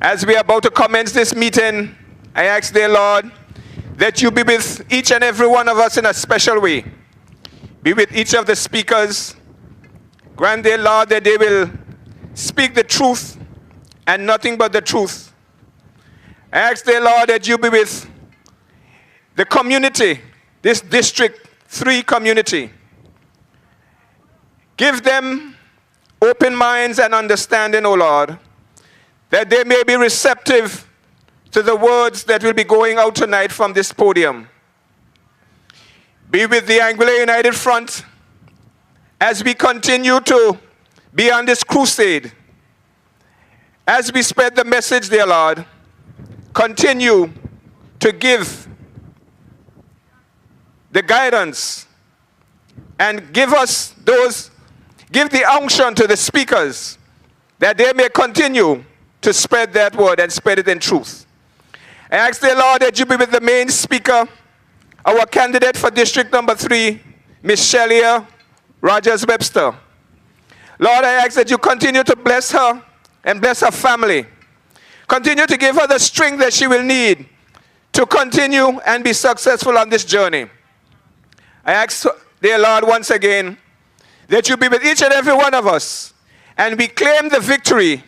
As we are about to commence this meeting, I ask, dear Lord, that you be with each and every one of us in a special way. Be with each of the speakers. Grant, dear Lord, that they will speak the truth and nothing but the truth. I ask, dear Lord, that you be with the community, this District 3 community. Give them open minds and understanding, O Lord, that they may be receptive to the words that will be going out tonight from this podium. Be with the Angular United Front as we continue to be on this crusade. As we spread the message, dear Lord, continue to give the guidance and give the unction to the speakers that they may continue to spread that word and spread it in truth. I ask, dear Lord, that you be with the main speaker, our candidate for District number 3, Miss Shellya, Rogers-Webster. Lord, I ask that you continue to bless her and bless her family. Continue to give her the strength that she will need to continue and be successful on this journey. I ask, dear Lord, once again, that you be with each and every one of us, and we claim the victory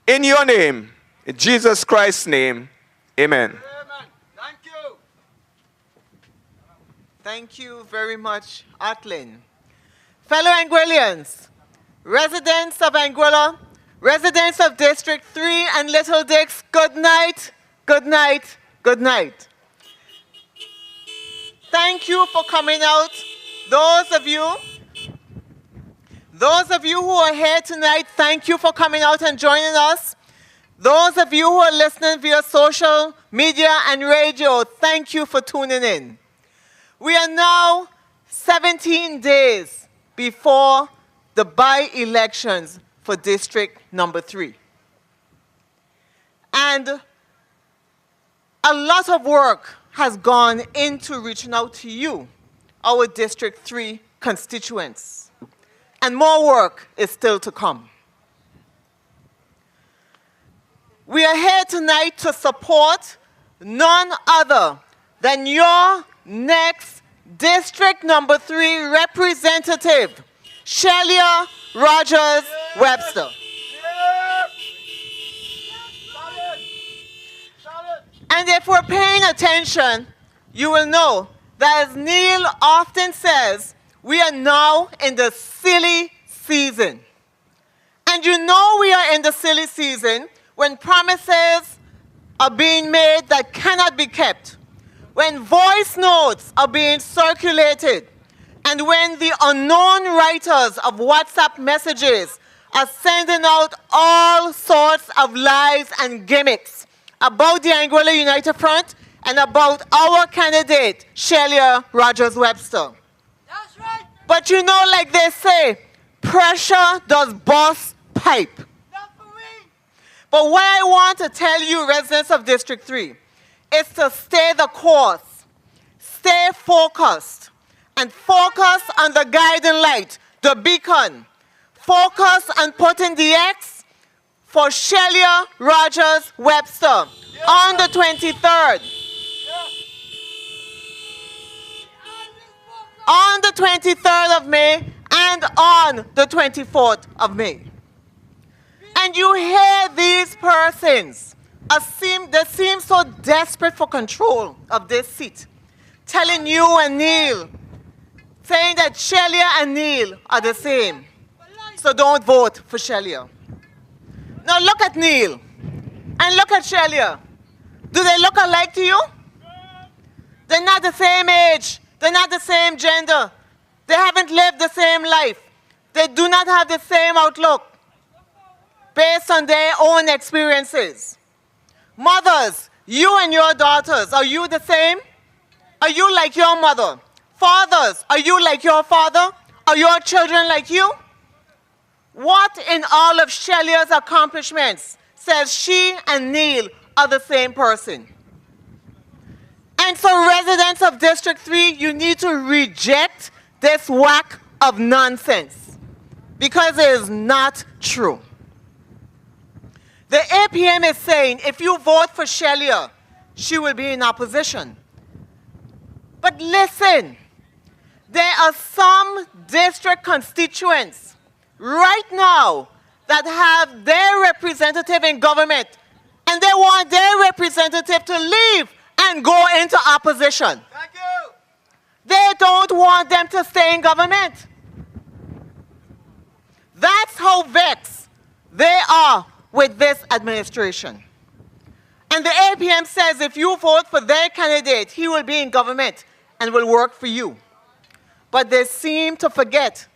in your name, in Jesus Christ's name. Amen. Amen. Thank you. Thank you very much, Atlin. Fellow Anguillians, residents of Anguilla, residents of District 3 and Little Dix, good night, good night, good night. Thank you for coming out. Those of you who are here tonight, thank you for coming out and joining us. Those of you who are listening via social media and radio, thank you for tuning in. We are now 17 days before the by-elections for District number 3. And a lot of work has gone into reaching out to you, our District 3 constituents. And more work is still to come. We are here tonight to support none other than your next District number 3 representative, Shellya Rogers-Webster. And if we're paying attention, you will know that, as Neil often says, we are now in the silly season. And you know we are in the silly season when promises are being made that cannot be kept, when voice notes are being circulated, and when the unknown writers of WhatsApp messages are sending out all sorts of lies and gimmicks about the Anguilla United Front and about our candidate, Shellya Rogers-Webster. That's right. But you know, like they say, pressure does bust pipe. Not for me. But what I want to tell you, residents of District 3, is to stay the course, stay focused, and focus on the guiding light, the beacon. Focus on putting the X for Shellya Rogers-Webster on the 23rd. On the 23rd of May and on the 24th of May. And you hear these persons that seem so desperate for control of this seat, telling you and Neil, saying that Shellya and Neil are the same. So don't vote for Shellya. Now look at Neil and look at Shellya. Do they look alike to you? They're not the same age. They're not the same gender. They haven't lived the same life. They do not have the same outlook based on their own experiences. Mothers, you and your daughters, are you the same? Are you like your mother? Fathers, are you like your father? Are your children like you? What in all of Shellya's accomplishments says she and Neil are the same person? And so residents of District 3, you need to reject this whack of nonsense because it is not true. The APM is saying if you vote for Shellya, she will be in opposition. But listen, there are some district constituents right now that have their representative in government, and they want their representative to leave and go into opposition. Thank you. They don't want them to stay in government. That's how vexed they are with this administration. And the APM says if you vote for their candidate, he will be in government and will work for you. But they seem to forget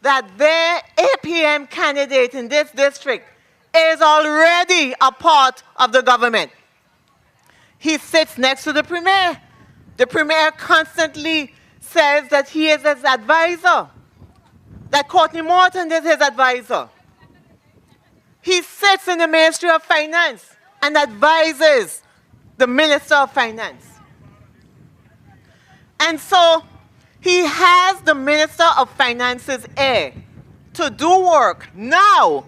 that their APM candidate in this district is already a part of the government. He sits next to the Premier. The Premier constantly says that he is his advisor, that Courtney Morton is his advisor. He sits in the Ministry of Finance and advises the Minister of Finance. And so he has the Minister of Finance's ear to do work now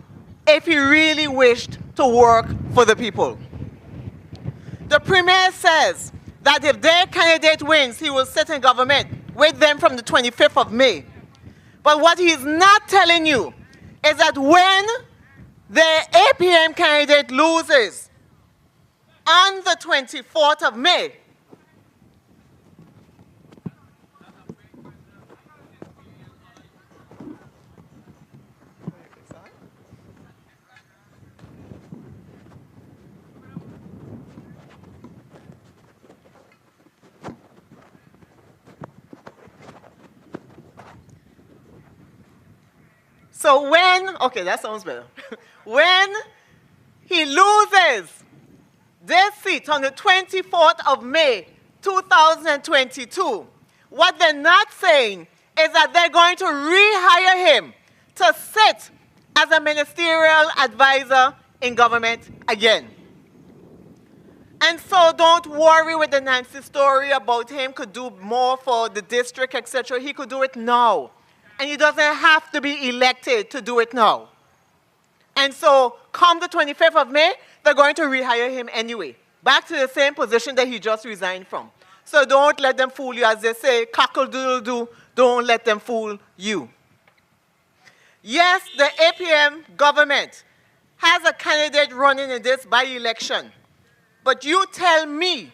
if he really wished to work for the people. The Premier says that if their candidate wins, he will sit in government with them from the 25th of May. But what he's not telling you is that when the APM candidate loses on the 24th of May, so when, okay, that sounds better. When he loses this seat on the 24th of May, 2022, what they're not saying is that they're going to rehire him to sit as a ministerial advisor in government again. And so don't worry with the Nancy story about him could do more for the district, etc. He could do it now. And he doesn't have to be elected to do it now. And so come the 25th of May, they're going to rehire him anyway, back to the same position that he just resigned from. So don't let them fool you. As they say, cockle-doodle-doo, don't let them fool you. Yes, the APM government has a candidate running in this by-election. But you tell me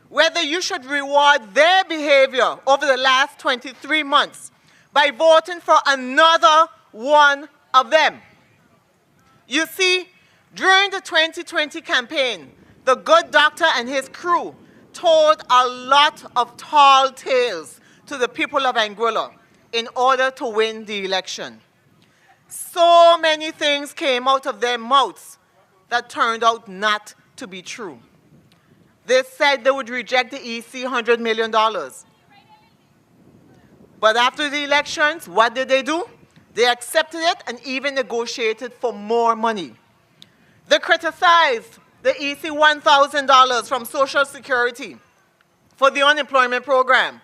whether you should reward their behavior over the last 23 months by voting for another one of them. You see, during the 2020 campaign, the good doctor and his crew told a lot of tall tales to the people of Anguilla in order to win the election. So many things came out of their mouths that turned out not to be true. They said they would reject the EC $100 million. But after the elections, what did they do? They accepted it and even negotiated for more money. They criticized the EC $1,000 from Social Security for the unemployment program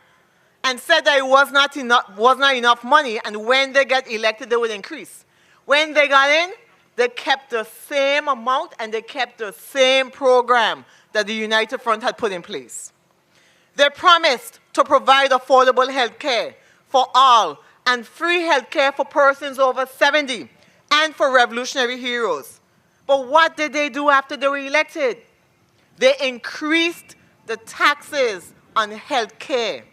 and said that it was not enough money, and when they get elected, they would increase. When they got in, they kept the same amount and they kept the same program that the United Front had put in place. They promised to provide affordable health care for all and free health care for persons over 70 and for revolutionary heroes. But what did they do after they were elected? They increased the taxes on health care.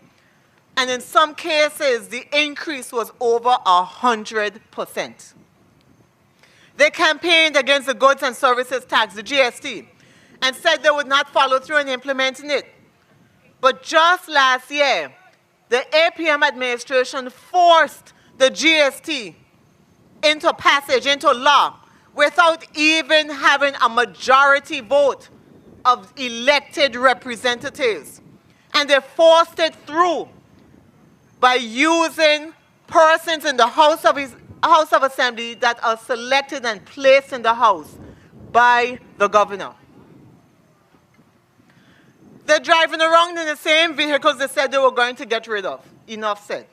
And in some cases, the increase was over 100%. They campaigned against the goods and services tax, the GST, and said they would not follow through in implementing it. But just last year, the APM administration forced the GST into passage, into law, without even having a majority vote of elected representatives. And they forced it through by using persons in the House of Assembly that are selected and placed in the House by the governor. They're driving around in the same vehicles they said they were going to get rid of. Enough said.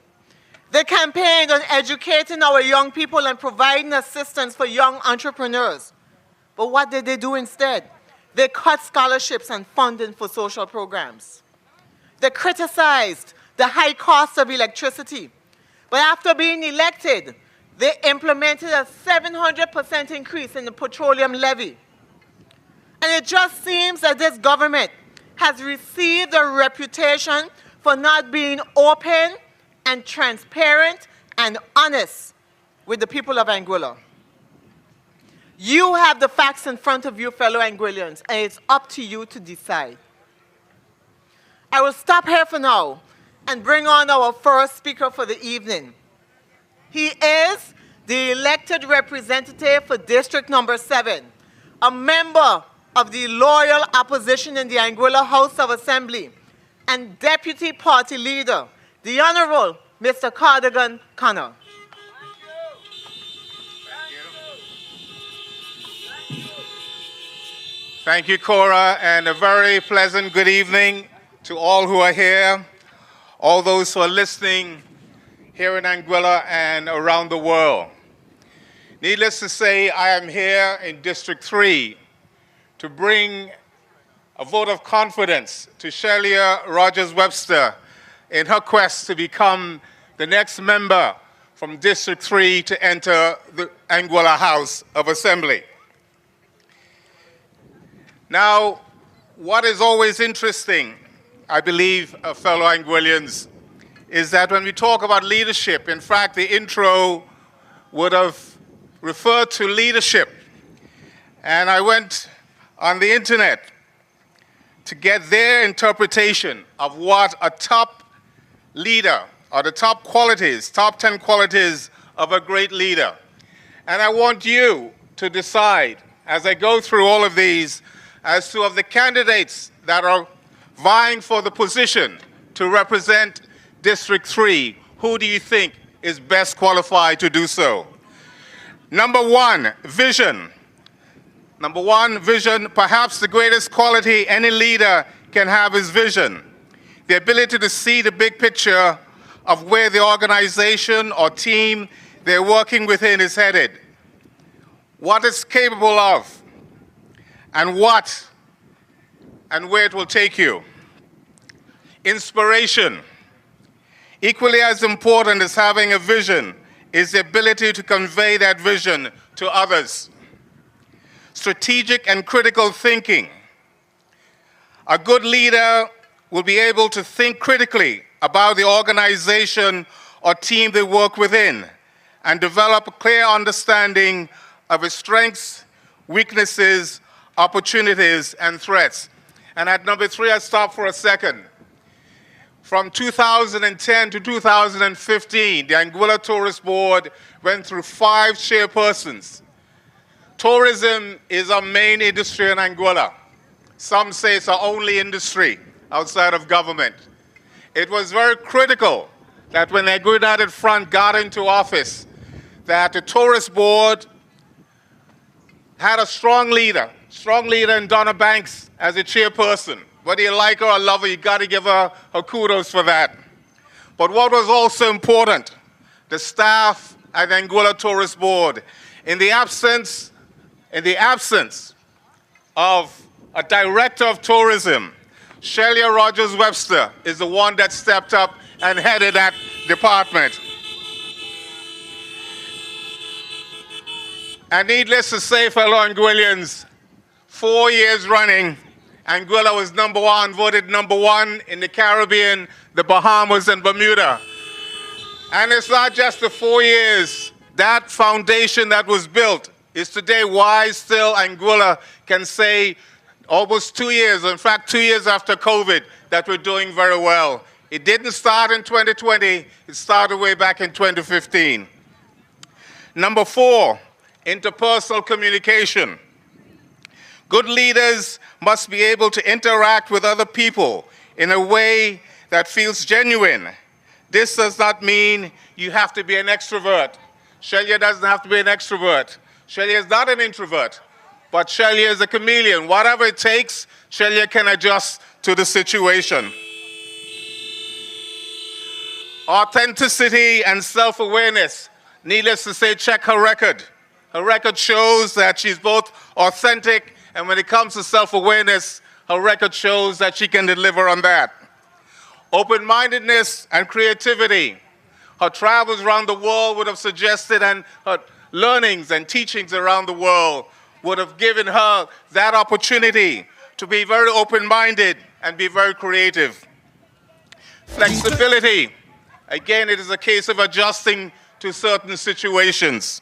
They campaigned on educating our young people and providing assistance for young entrepreneurs. But what did they do instead? They cut scholarships and funding for social programs. They criticized the high cost of electricity. But after being elected, they implemented a 700% increase in the petroleum levy. And it just seems that this government has received a reputation for not being open and transparent and honest with the people of Anguilla. You have the facts in front of you, fellow Anguillians, and it's up to you to decide. I will stop here for now and bring on our first speaker for the evening. He is the elected representative for District Number 7, a member of the loyal opposition in the Anguilla House of Assembly, and Deputy Party Leader, the Honorable Mr. Cardigan Connor. Thank you, Cora, and a very pleasant good evening to all who are here, all those who are listening here in Anguilla and around the world. Needless to say, I am here in District 3 to bring a vote of confidence to Shellya Rogers-Webster in her quest to become the next member from District 3 to enter the Anguilla House of Assembly. Now, what is always interesting, I believe, fellow Anguillians, is that when we talk about leadership, in fact, the intro would have referred to leadership. And I went on the internet to get their interpretation of what a top leader, or the top qualities, top 10 qualities of a great leader. And I want you to decide, as I go through all of these, as to of the candidates that are vying for the position to represent District 3, who do you think is best qualified to do so? Number one, vision. Number one, vision. Perhaps the greatest quality any leader can have is vision. The ability to see the big picture of where the organization or team they're working within is headed, what it's capable of, and what and where it will take you. Inspiration. Equally as important as having a vision is the ability to convey that vision to others. Strategic and critical thinking. A good leader will be able to think critically about the organization or team they work within and develop a clear understanding of its strengths, weaknesses, opportunities, and threats. And at number 3, I stop for a second. From 2010 to 2015, the Anguilla Tourist Board went through 5 chairpersons. Tourism is our main industry in Anguilla. Some say it's our only industry outside of government. It was very critical that when the Anguilla United Front got into office, that the Tourist Board had a strong leader in Donna Banks as a chairperson. Whether you like her or love her, you got to give her kudos for that. But what was also important, the staff at the Anguilla Tourist Board, in the absence of a director of tourism, Shellya Rogers-Webster is the one that stepped up and headed that department. And needless to say, fellow Anguillians, 4 years running, Anguilla was voted number one in the Caribbean, the Bahamas, and Bermuda. And it's not just the 4 years. That foundation that was built is today why still Anguilla can say almost 2 years, in fact 2 years after COVID, that we're doing very well. It didn't start in 2020, it started way back in 2015. Number 4, interpersonal communication. Good leaders must be able to interact with other people in a way that feels genuine. This does not mean you have to be an extrovert. Shellya doesn't have to be an extrovert. Shellya is not an introvert, but Shellya is a chameleon. Whatever it takes, Shellya can adjust to the situation. Authenticity and self-awareness. Needless to say, check her record. Her record shows that she's both authentic, and when it comes to self-awareness, her record shows that she can deliver on that. Open-mindedness and creativity. Her travels around the world would have suggested, and her learnings and teachings around the world would have given her that opportunity to be very open-minded and be very creative. Flexibility. Again, it is a case of adjusting to certain situations.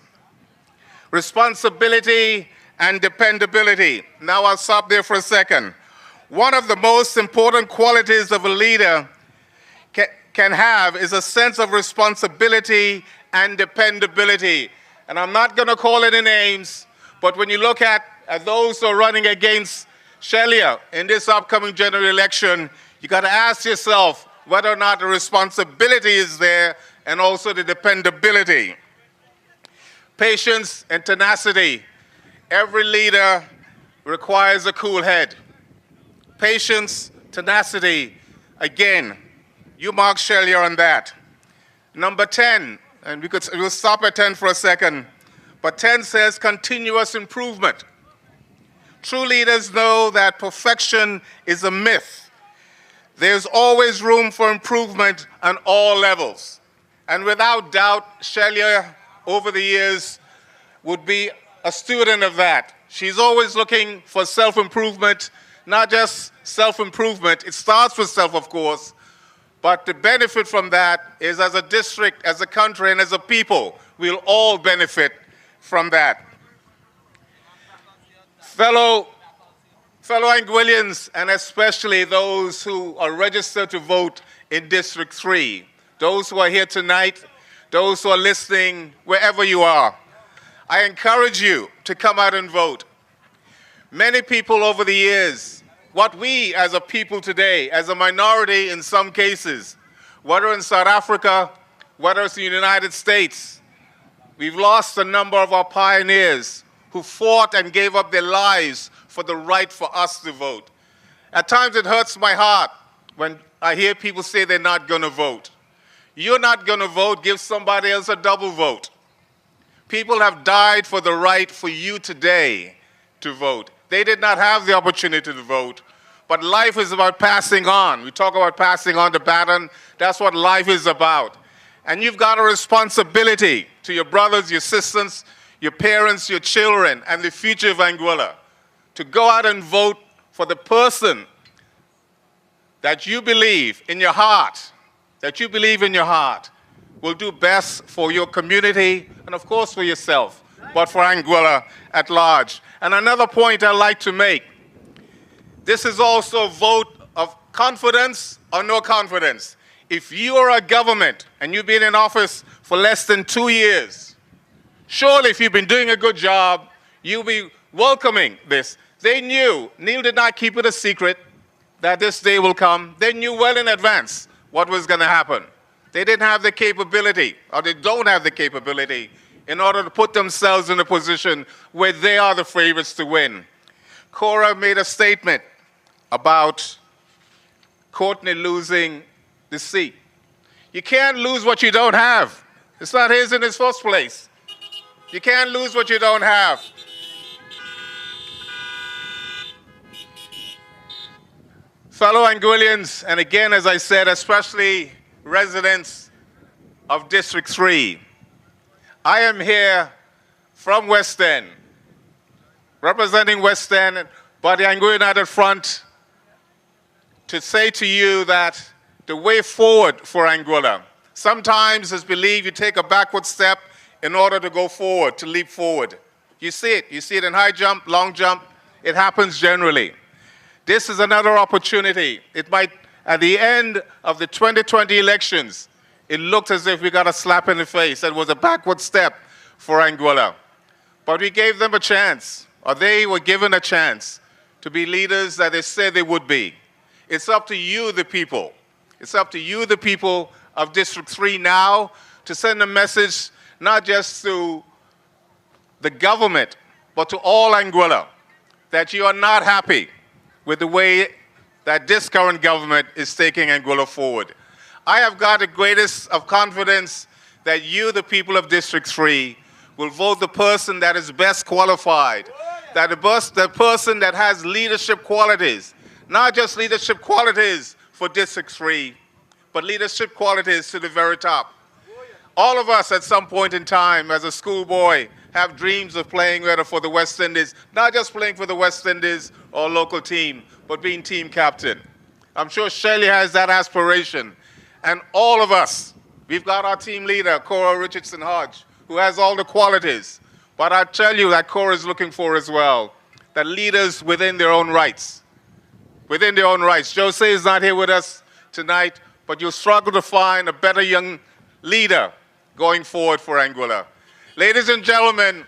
Responsibility and dependability. Now I'll stop there for a second. One of the most important qualities of a leader can have is a sense of responsibility and dependability. And I'm not going to call any names, but when you look at those who are running against Shellya in this upcoming general election, you got to ask yourself whether or not the responsibility is there and also the dependability. Patience and tenacity. Every leader requires a cool head. Patience, tenacity. Again, you mark Shellya on that. Number 10, and we'll stop at 10 for a second, but 10 says continuous improvement. True leaders know that perfection is a myth. There's always room for improvement on all levels. And without doubt, Shellya, over the years, would be a student of that. She's always looking for self-improvement, not just self-improvement. It starts with self, of course, but the benefit from that is as a district, as a country, and as a people, we'll all benefit from that. Fellow Anguillians, and especially those who are registered to vote in District 3, those who are here tonight, those who are listening, wherever you are, I encourage you to come out and vote. Many people over the years, what we as a people today, as a minority in some cases, whether in South Africa, whether it's in the United States, we've lost a number of our pioneers who fought and gave up their lives for the right for us to vote. At times it hurts my heart when I hear people say they're not going to vote. You're not going to vote, give somebody else a double vote. People have died for the right for you today to vote. They did not have the opportunity to vote, but life is about passing on. We talk about passing on the baton. That's what life is about. And you've got a responsibility to your brothers, your sisters, your parents, your children, and the future of Anguilla to go out and vote for the person that you believe in your heart, will do best for your community and, of course, for yourself, but for Anguilla at large. And another point I'd like to make, this is also a vote of confidence or no confidence. If you are a government and you've been in office for less than 2 years, surely if you've been doing a good job, you'll be welcoming this. They knew, Neil did not keep it a secret, that this day will come. They knew well in advance what was going to happen. They didn't have the capability, or they don't have the capability, in order to put themselves in a position where they are the favorites to win. Cora made a statement about Courtney losing the seat. You can't lose what you don't have. It's not his in his first place. You can't lose what you don't have. Fellow Anguillians, and again, as I said, especially residents of District 3, I am here from West End, representing West End, but the Anguilla United Front, to say to you that the way forward for Anguilla, sometimes it's believed you take a backward step in order to go forward, to leap forward. You see it in high jump, long jump, it happens generally. This is another opportunity. It might, at the end of the 2020 elections, it looked as if we got a slap in the face. It was a backward step for Anguilla. But we gave them a chance, or they were given a chance to be leaders that they said they would be. It's up to you, the people. It's up to you, the people of District 3 now, to send a message not just to the government, but to all Anguilla, that you are not happy with the way that this current government is taking Anguilla forward. I have got the greatest of confidence that you, the people of District 3, will vote the person that is best qualified, that the person that has leadership qualities, not just leadership qualities for District 3, but leadership qualities to the very top. All of us at some point in time as a schoolboy have dreams of playing whether for the West Indies, not just playing for the West Indies or local team, but being team captain. I'm sure Shellya has that aspiration. And all of us, we've got our team leader, Cora Richardson-Hodge, who has all the qualities. But I tell you that Cora is looking for as well, that leaders within their own rights. Within their own rights. Jose is not here with us tonight, but you'll struggle to find a better young leader going forward for Anguilla. Ladies and gentlemen,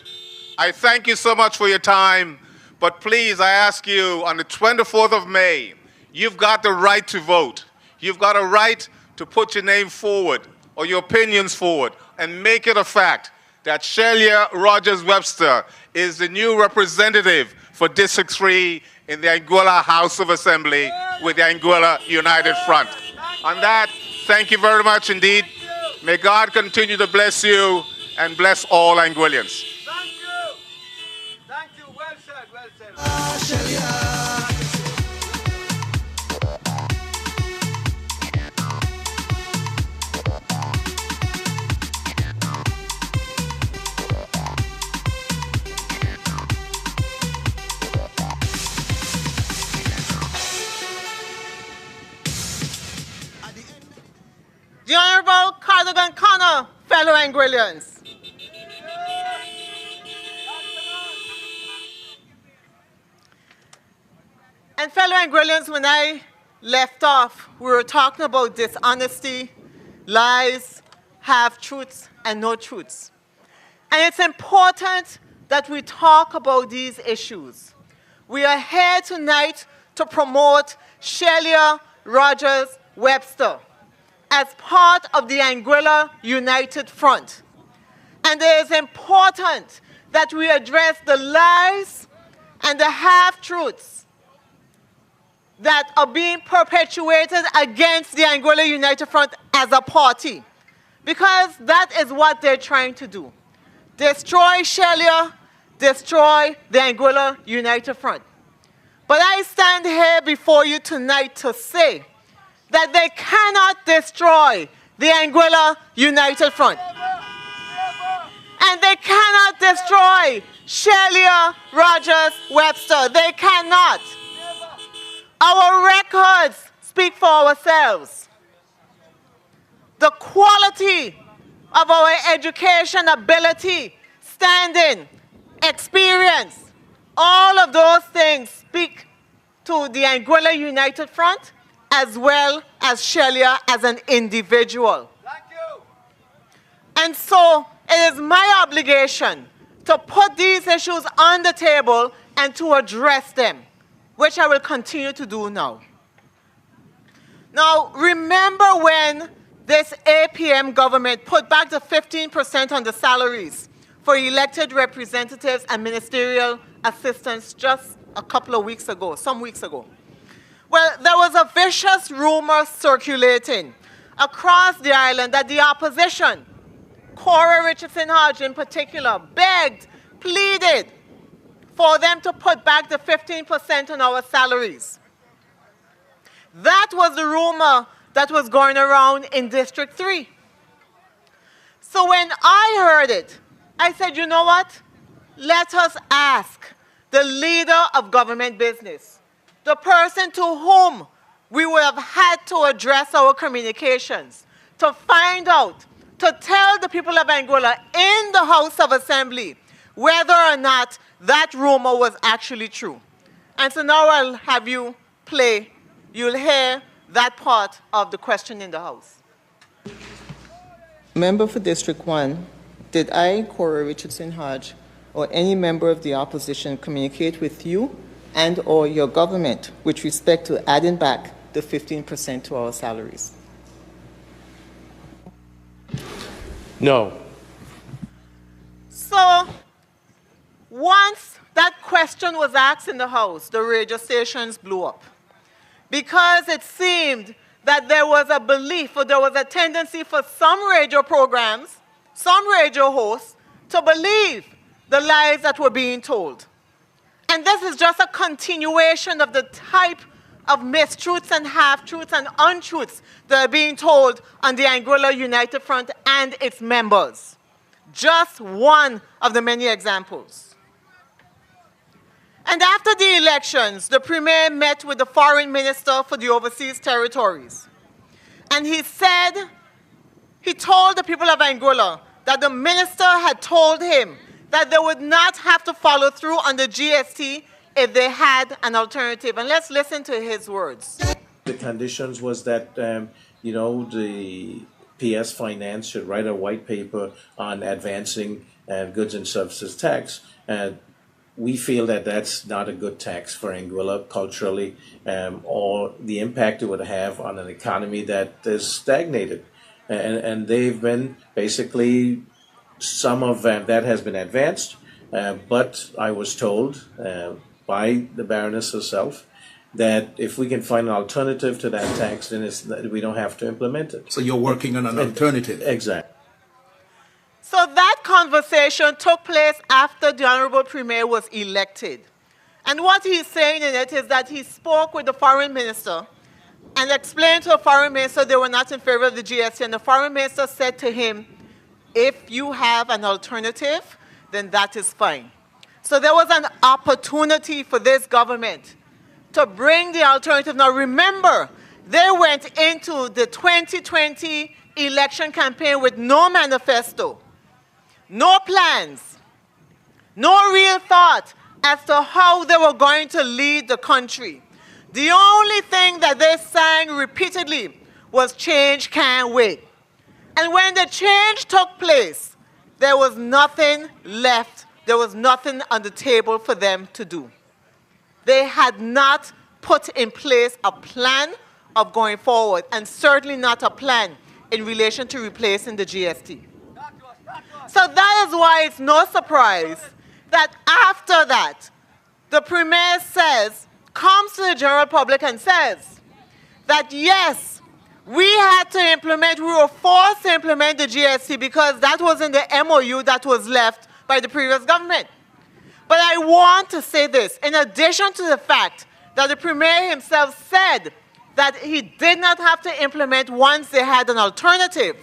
I thank you so much for your time, but please, I ask you, on the 24th of May, you've got the right to vote. You've got a right to put your name forward or your opinions forward and make it a fact that Shellya Rogers-Webster is the new representative for District 3 in the Anguilla House of Assembly with the Anguilla United Front. On that, thank you very much indeed. May God continue to bless you and bless all Anguillians. Thank you. Thank you. Well said. Well said. The Honorable Cardigan Connor, fellow Anguillians. And fellow Anguillians, when I left off, we were talking about dishonesty, lies, half-truths, and no truths. And it's important that we talk about these issues. We are here tonight to promote Shellya Rogers-Webster as part of the Anguilla United Front. And it is important that we address the lies and the half-truths that are being perpetuated against the Anguilla United Front as a party, because that is what they're trying to do. Destroy Shellya, destroy the Anguilla United Front. But I stand here before you tonight to say that they cannot destroy the Anguilla United Front. And they cannot destroy Shellya Rogers-Webster. They cannot. Our records speak for ourselves. The quality of our education, ability, standing, experience, all of those things speak to the Anguilla United Front as well as Shellya as an individual. Thank you. And so it is my obligation to put these issues on the table and to address them, which I will continue to do now. Now, remember when this APM government put back the 15% on the salaries for elected representatives and ministerial assistants just a couple of weeks ago, some weeks ago? Well, there was a vicious rumor circulating across the island that the opposition, Cora Richardson-Hodge in particular, begged, pleaded for them to put back the 15% on our salaries. That was the rumor that was going around in District 3. So when I heard it, I said, you know what? Let us ask the leader of government business, the person to whom we would have had to address our communications, to find out, to tell the people of Anguilla in the House of Assembly whether or not that rumor was actually true. And so now I'll have you play, you'll hear that part of the question in the House. Member for District 1, did I, Cora Richardson-Hodge, or any member of the opposition communicate with you and or your government with respect to adding back the 15% to our salaries? No. So once that question was asked in the House, the radio stations blew up, because it seemed that there was a belief or there was a tendency for some radio programs, some radio hosts, to believe the lies that were being told. And this is just a continuation of the type of mistruths and half-truths and untruths that are being told on the Anguilla United Front and its members. Just one of the many examples. And after the elections, the Premier met with the Foreign Minister for the Overseas Territories. And he told the people of Anguilla that the minister had told him that they would not have to follow through on the GST if they had an alternative. And let's listen to his words. The conditions was that, the PS Finance should write a white paper on advancing goods and services tax. We feel that that's not a good tax for Anguilla culturally, or the impact it would have on an economy that is stagnated. And they've been basically, some of that has been advanced, but I was told by the Baroness herself that if we can find an alternative to that tax, then we don't have to implement it. So you're working on an alternative. Exactly. So that conversation took place after the Honorable Premier was elected. And what he's saying in it is that he spoke with the Foreign Minister and explained to the Foreign Minister they were not in favor of the GST. And the Foreign Minister said to him, if you have an alternative, then that is fine. So there was an opportunity for this government to bring the alternative. Now remember, they went into the 2020 election campaign with no manifesto, no plans, no real thought as to how they were going to lead the country. The only thing that they sang repeatedly was change can't wait. And when the change took place, there was nothing left. There was nothing on the table for them to do. They had not put in place a plan of going forward, and certainly not a plan in relation to replacing the GST. So that is why it's no surprise that after that, the Premier comes to the general public and says that yes, we were forced to implement the GST because that was in the MOU that was left by the previous government. But I want to say this, in addition to the fact that the Premier himself said that he did not have to implement once they had an alternative,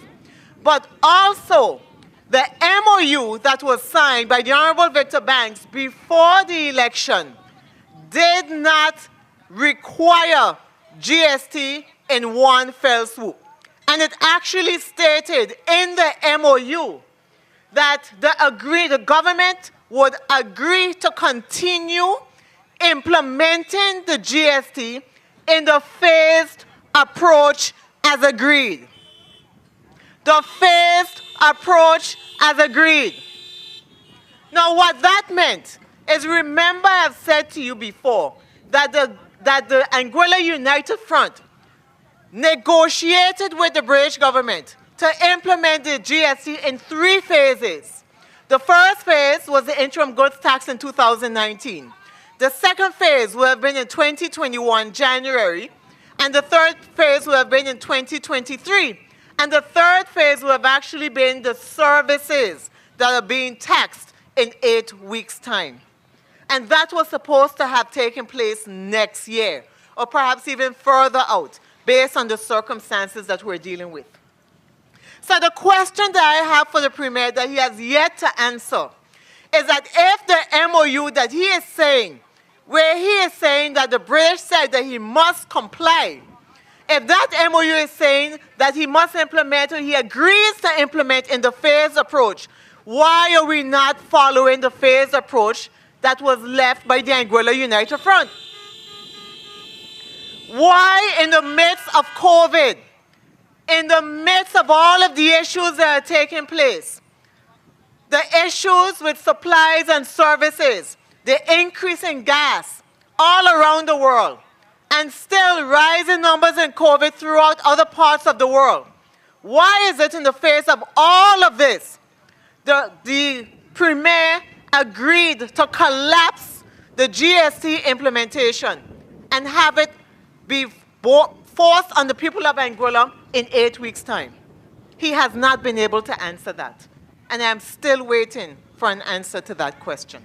but also the MOU that was signed by the Honorable Victor Banks before the election did not require GST in one fell swoop. And it actually stated in the MOU that the government would agree to continue implementing the GST in the phased approach as agreed. The phased approach as agreed. Now what that meant is, remember I've said to you before that the Anguilla United Front negotiated with the British government to implement the GST in 3 phases. The first phase was the interim goods tax in 2019. The second phase will have been in 2021, January, and the third phase will have been in 2023. And the third phase will have actually been the services that are being taxed in 8 weeks' time. And that was supposed to have taken place next year, or perhaps even further out, based on the circumstances that we're dealing with. So the question that I have for the Premier that he has yet to answer is that if the MOU that he is saying, where he is saying that the British said that he must comply, if that MOU is saying that he must implement, or he agrees to implement in the phased approach, why are we not following the phased approach that was left by the Anguilla United Front? Why, in the midst of COVID, in the midst of all of the issues that are taking place, the issues with supplies and services, the increase in gas all around the world, and still rising numbers in COVID throughout other parts of the world, why is it in the face of all of this, the Premier agreed to collapse the GST implementation and have it be forced on the people of Anguilla in 8 weeks' time? He has not been able to answer that. And I'm still waiting for an answer to that question.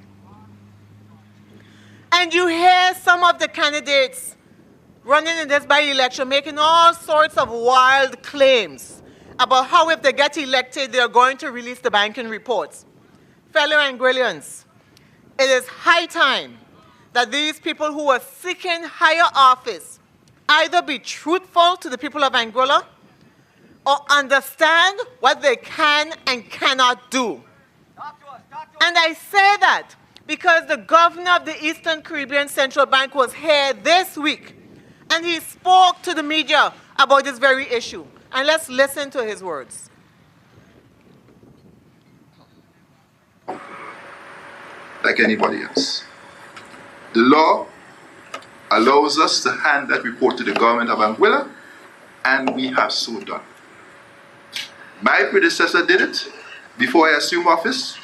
And you hear some of the candidates running in this by-election making all sorts of wild claims about how if they get elected, they're going to release the banking reports. Fellow Anguillians, it is high time that these people who are seeking higher office either be truthful to the people of Anguilla or understand what they can and cannot do. And I say that because the governor of the Eastern Caribbean Central Bank was here this week, and he spoke to the media about this very issue. And let's listen to his words. Like anybody else. The law allows us to hand that report to the government of Anguilla, and we have so done. My predecessor did it before I assumed office,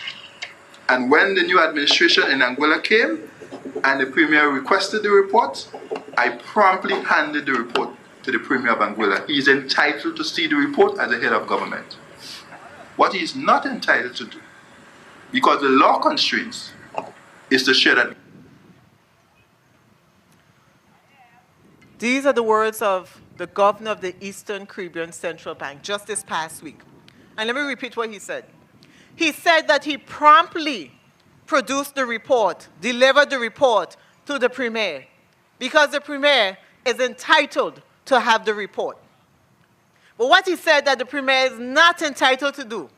and when the new administration in Anguilla came and the Premier requested the report, I promptly handed the report to the Premier of Anguilla. He is entitled to see the report as the head of government. What he is not entitled to do, because the law constrains, is to share that. These are the words of the governor of the Eastern Caribbean Central Bank just this past week. And let me repeat what he said. He said that he promptly produced the report, delivered the report to the Premier, because the Premier is entitled to have the report. But what he said that the Premier is not entitled to do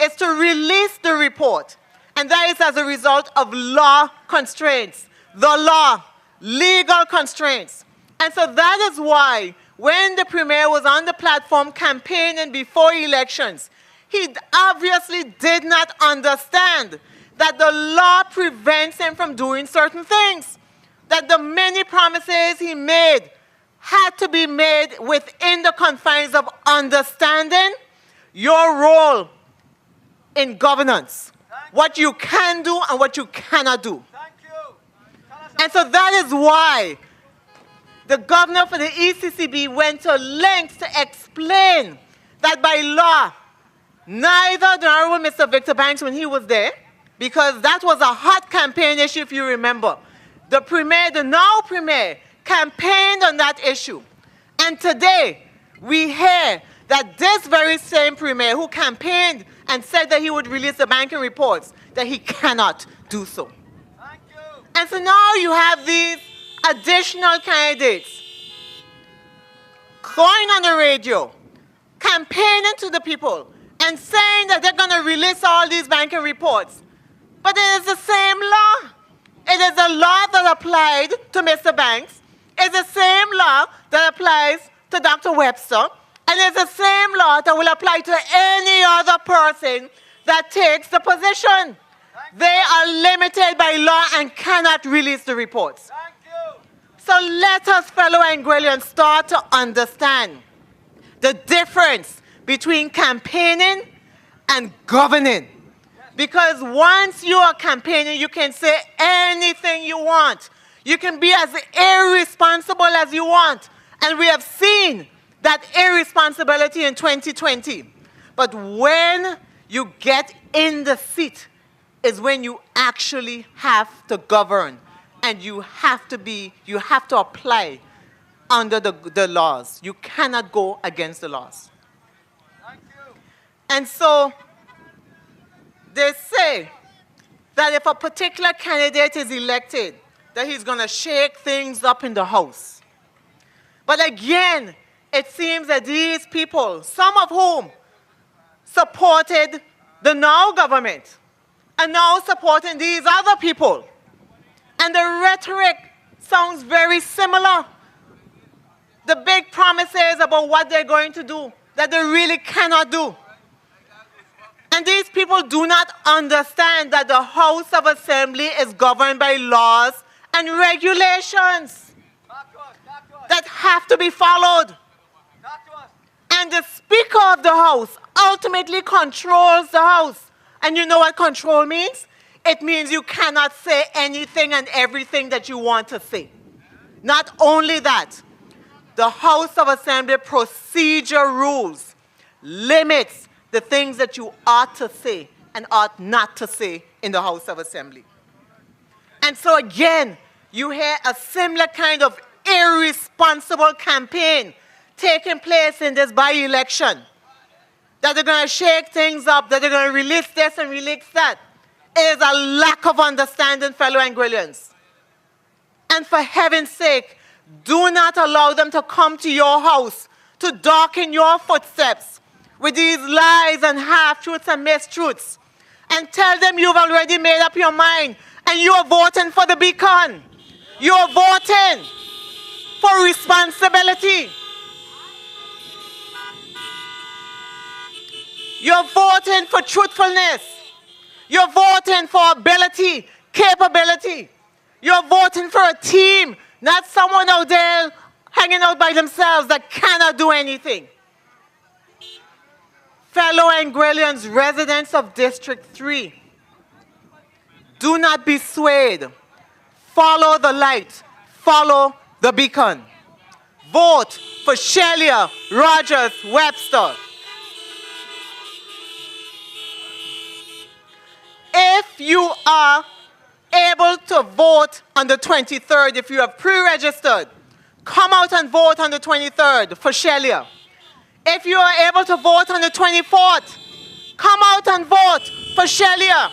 is to release the report, and that is as a result of law constraints, the law, legal constraints. And so that is why when the Premier was on the platform campaigning before elections, he obviously did not understand that the law prevents him from doing certain things, that the many promises he made had to be made within the confines of understanding your role in governance, what you can do and what you cannot do. And so that is why the governor for the ECCB went to lengths to explain that by law, neither the Honorable Mr. Victor Banks, when he was there, because that was a hot campaign issue, if you remember. The Premier, the now Premier, campaigned on that issue. And today, we hear that this very same Premier who campaigned and said that he would release the banking reports, that he cannot do so. Thank you. And so now you have these additional candidates going on the radio, campaigning to the people, and saying that they're going to release all these banking reports. But it is the same law. It is a law that applied to Mr. Banks. It's the same law that applies to Dr. Webster. And it's the same law that will apply to any other person that takes the position. They are limited by law and cannot release the reports. Thank you. So let us, fellow Anguillians, start to understand the difference between campaigning and governing. Because once you are campaigning, you can say anything you want. You can be as irresponsible as you want. And we have seen that irresponsibility in 2020. But when you get in the seat is when you actually have to govern. And you have to apply under the laws. You cannot go against the laws. Thank you. And so they say that if a particular candidate is elected, that he's going to shake things up in the House. But again, it seems that these people, some of whom supported the now government, are now supporting these other people. And the rhetoric sounds very similar. The big promises about what they're going to do, that they really cannot do. And these people do not understand that the House of Assembly is governed by laws and regulations that have to be followed. And the Speaker of the House ultimately controls the House. And you know what control means? It means you cannot say anything and everything that you want to say. Not only that, the House of Assembly procedure rules limits the things that you ought to say and ought not to say in the House of Assembly. And so again, you hear a similar kind of irresponsible campaign taking place in this by-election. That they're going to shake things up, that they're going to release this and release that. It is a lack of understanding, fellow Anguillians. And for heaven's sake, do not allow them to come to your house to darken your footsteps with these lies and half-truths and mistruths, and tell them you've already made up your mind and you are voting for the beacon. You are voting for responsibility. You're voting for truthfulness. You're voting for ability, capability. You're voting for a team, not someone out there hanging out by themselves that cannot do anything. Fellow Anguillians, residents of District 3, do not be swayed. Follow the light. Follow the beacon. Vote for Shellya, Rogers-Webster. If you are able to vote on the 23rd, if you have pre-registered, come out and vote on the 23rd for Shellya. If you are able to vote on the 24th, come out and vote for Shellya.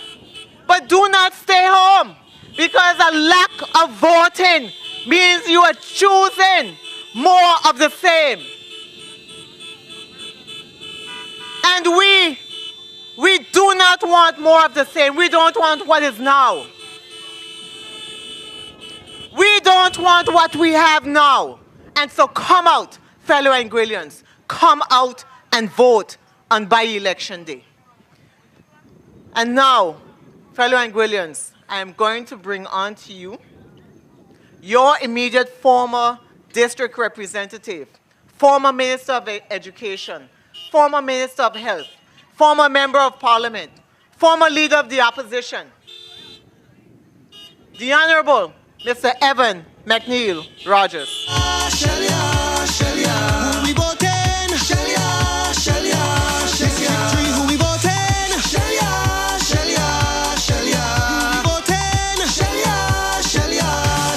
But do not stay home, because a lack of voting means you are choosing more of the same. And we do not want more of the same. We don't want what is now. We don't want what we have now. And so come out, fellow Anguillians. Come out and vote on by-election day. And now, fellow Anguillians, I am going to bring on to you your immediate former district representative, former Minister of Education, former Minister of Health, former Member of Parliament, former Leader of the Opposition, the Honorable Mr. Evan McNeil Rogers. Shellya, Shellya, who we voting? Shellya, Shellya, Shellya, District 3, who we voting? Shellya, Shellya, Shellya, who we voting? Shellya, Shellya,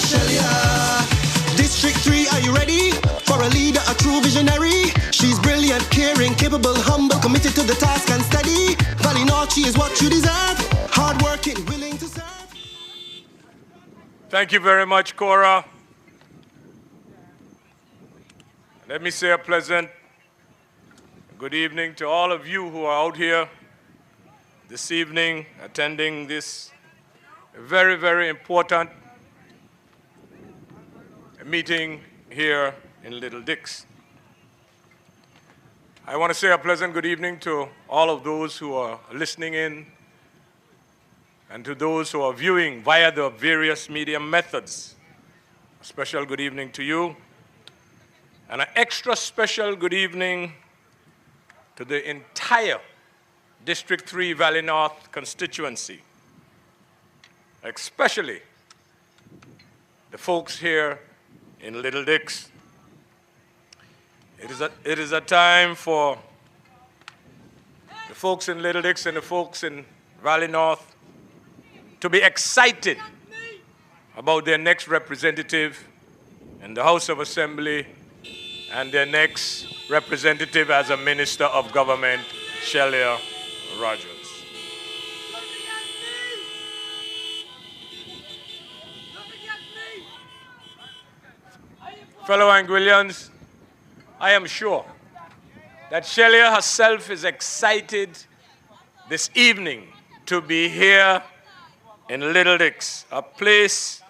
Shellya. District 3, are you ready for a leader, a true visionary? She's brilliant, caring, capable, humble, committed to the task and steady. Valley North, she is what you deserve. Hardworking, willing to serve. Thank you very much, Cora. Let me say a pleasant good evening to all of you who are out here this evening attending this very, very important meeting here in Little Dix. I want to say a pleasant good evening to all of those who are listening in and to those who are viewing via the various media methods. A special good evening to you, and an extra special good evening to the entire District 3 Valley North constituency, especially the folks here in Little Dix. It is a time for the folks in Little Dix and the folks in Valley North to be excited about their next representative in the House of Assembly and their next representative as a Minister of Government, Shellya Rogers. Fellow Anguillians, I am sure that Shellya herself is excited this evening to be here in Little Dix, a place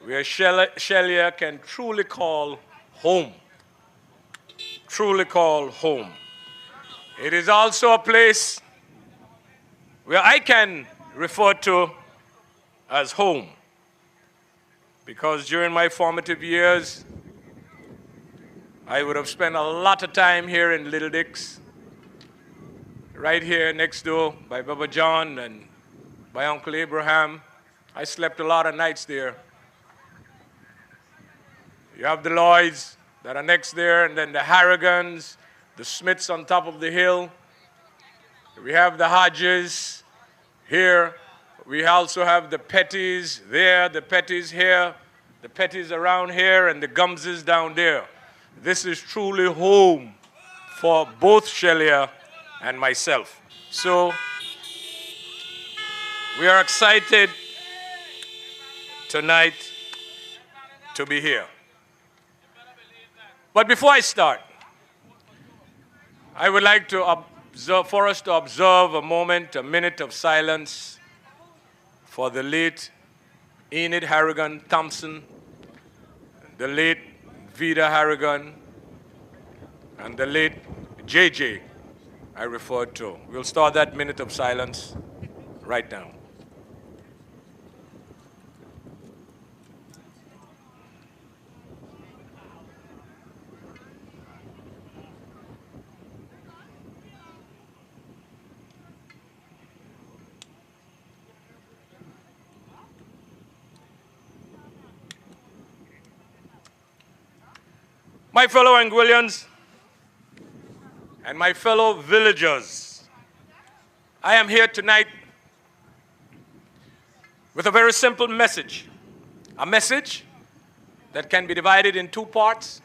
where Shellya can truly call home. Truly call home. It is also a place where I can refer to as home, because during my formative years, I would have spent a lot of time here in Little Dix, right here next door by Baba John and by Uncle Abraham. I slept a lot of nights there. You have the Lloyds that are next there, and then the Harrigans, the Smiths on top of the hill. We have the Hodges, here. We also have the petties there, the petties here, the petties around here, and the gumses down there. This is truly home for both Shellya and myself. So we are excited tonight to be here. But before I start, I would like to for us to observe a minute of silence for the late Enid Harrigan Thompson, the late Vida Harrigan, and the late JJ I referred to. We'll start that minute of silence right now. My fellow Anguillians and my fellow villagers, I am here tonight with a very simple message, a message that can be divided in two parts,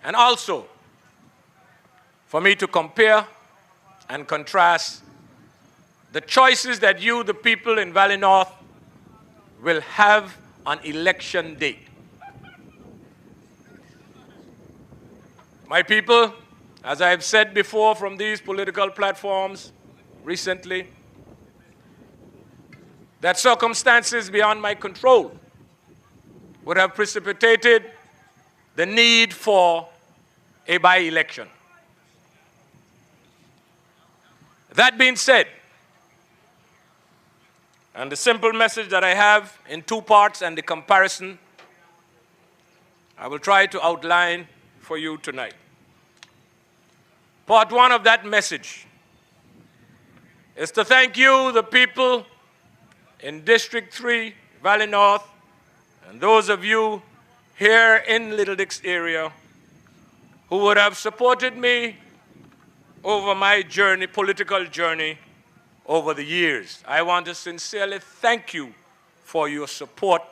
and also for me to compare and contrast the choices that you, the people in Valley North, will have on election day. My people, as I have said before from these political platforms recently, that circumstances beyond my control would have precipitated the need for a by-election. That being said, and the simple message that I have in two parts and the comparison, I will try to outline for you tonight. Part one of that message is to thank you, the people in District 3, Valley North, and those of you here in Little Dix area who would have supported me over my journey, political journey, over the years. I want to sincerely thank you for your support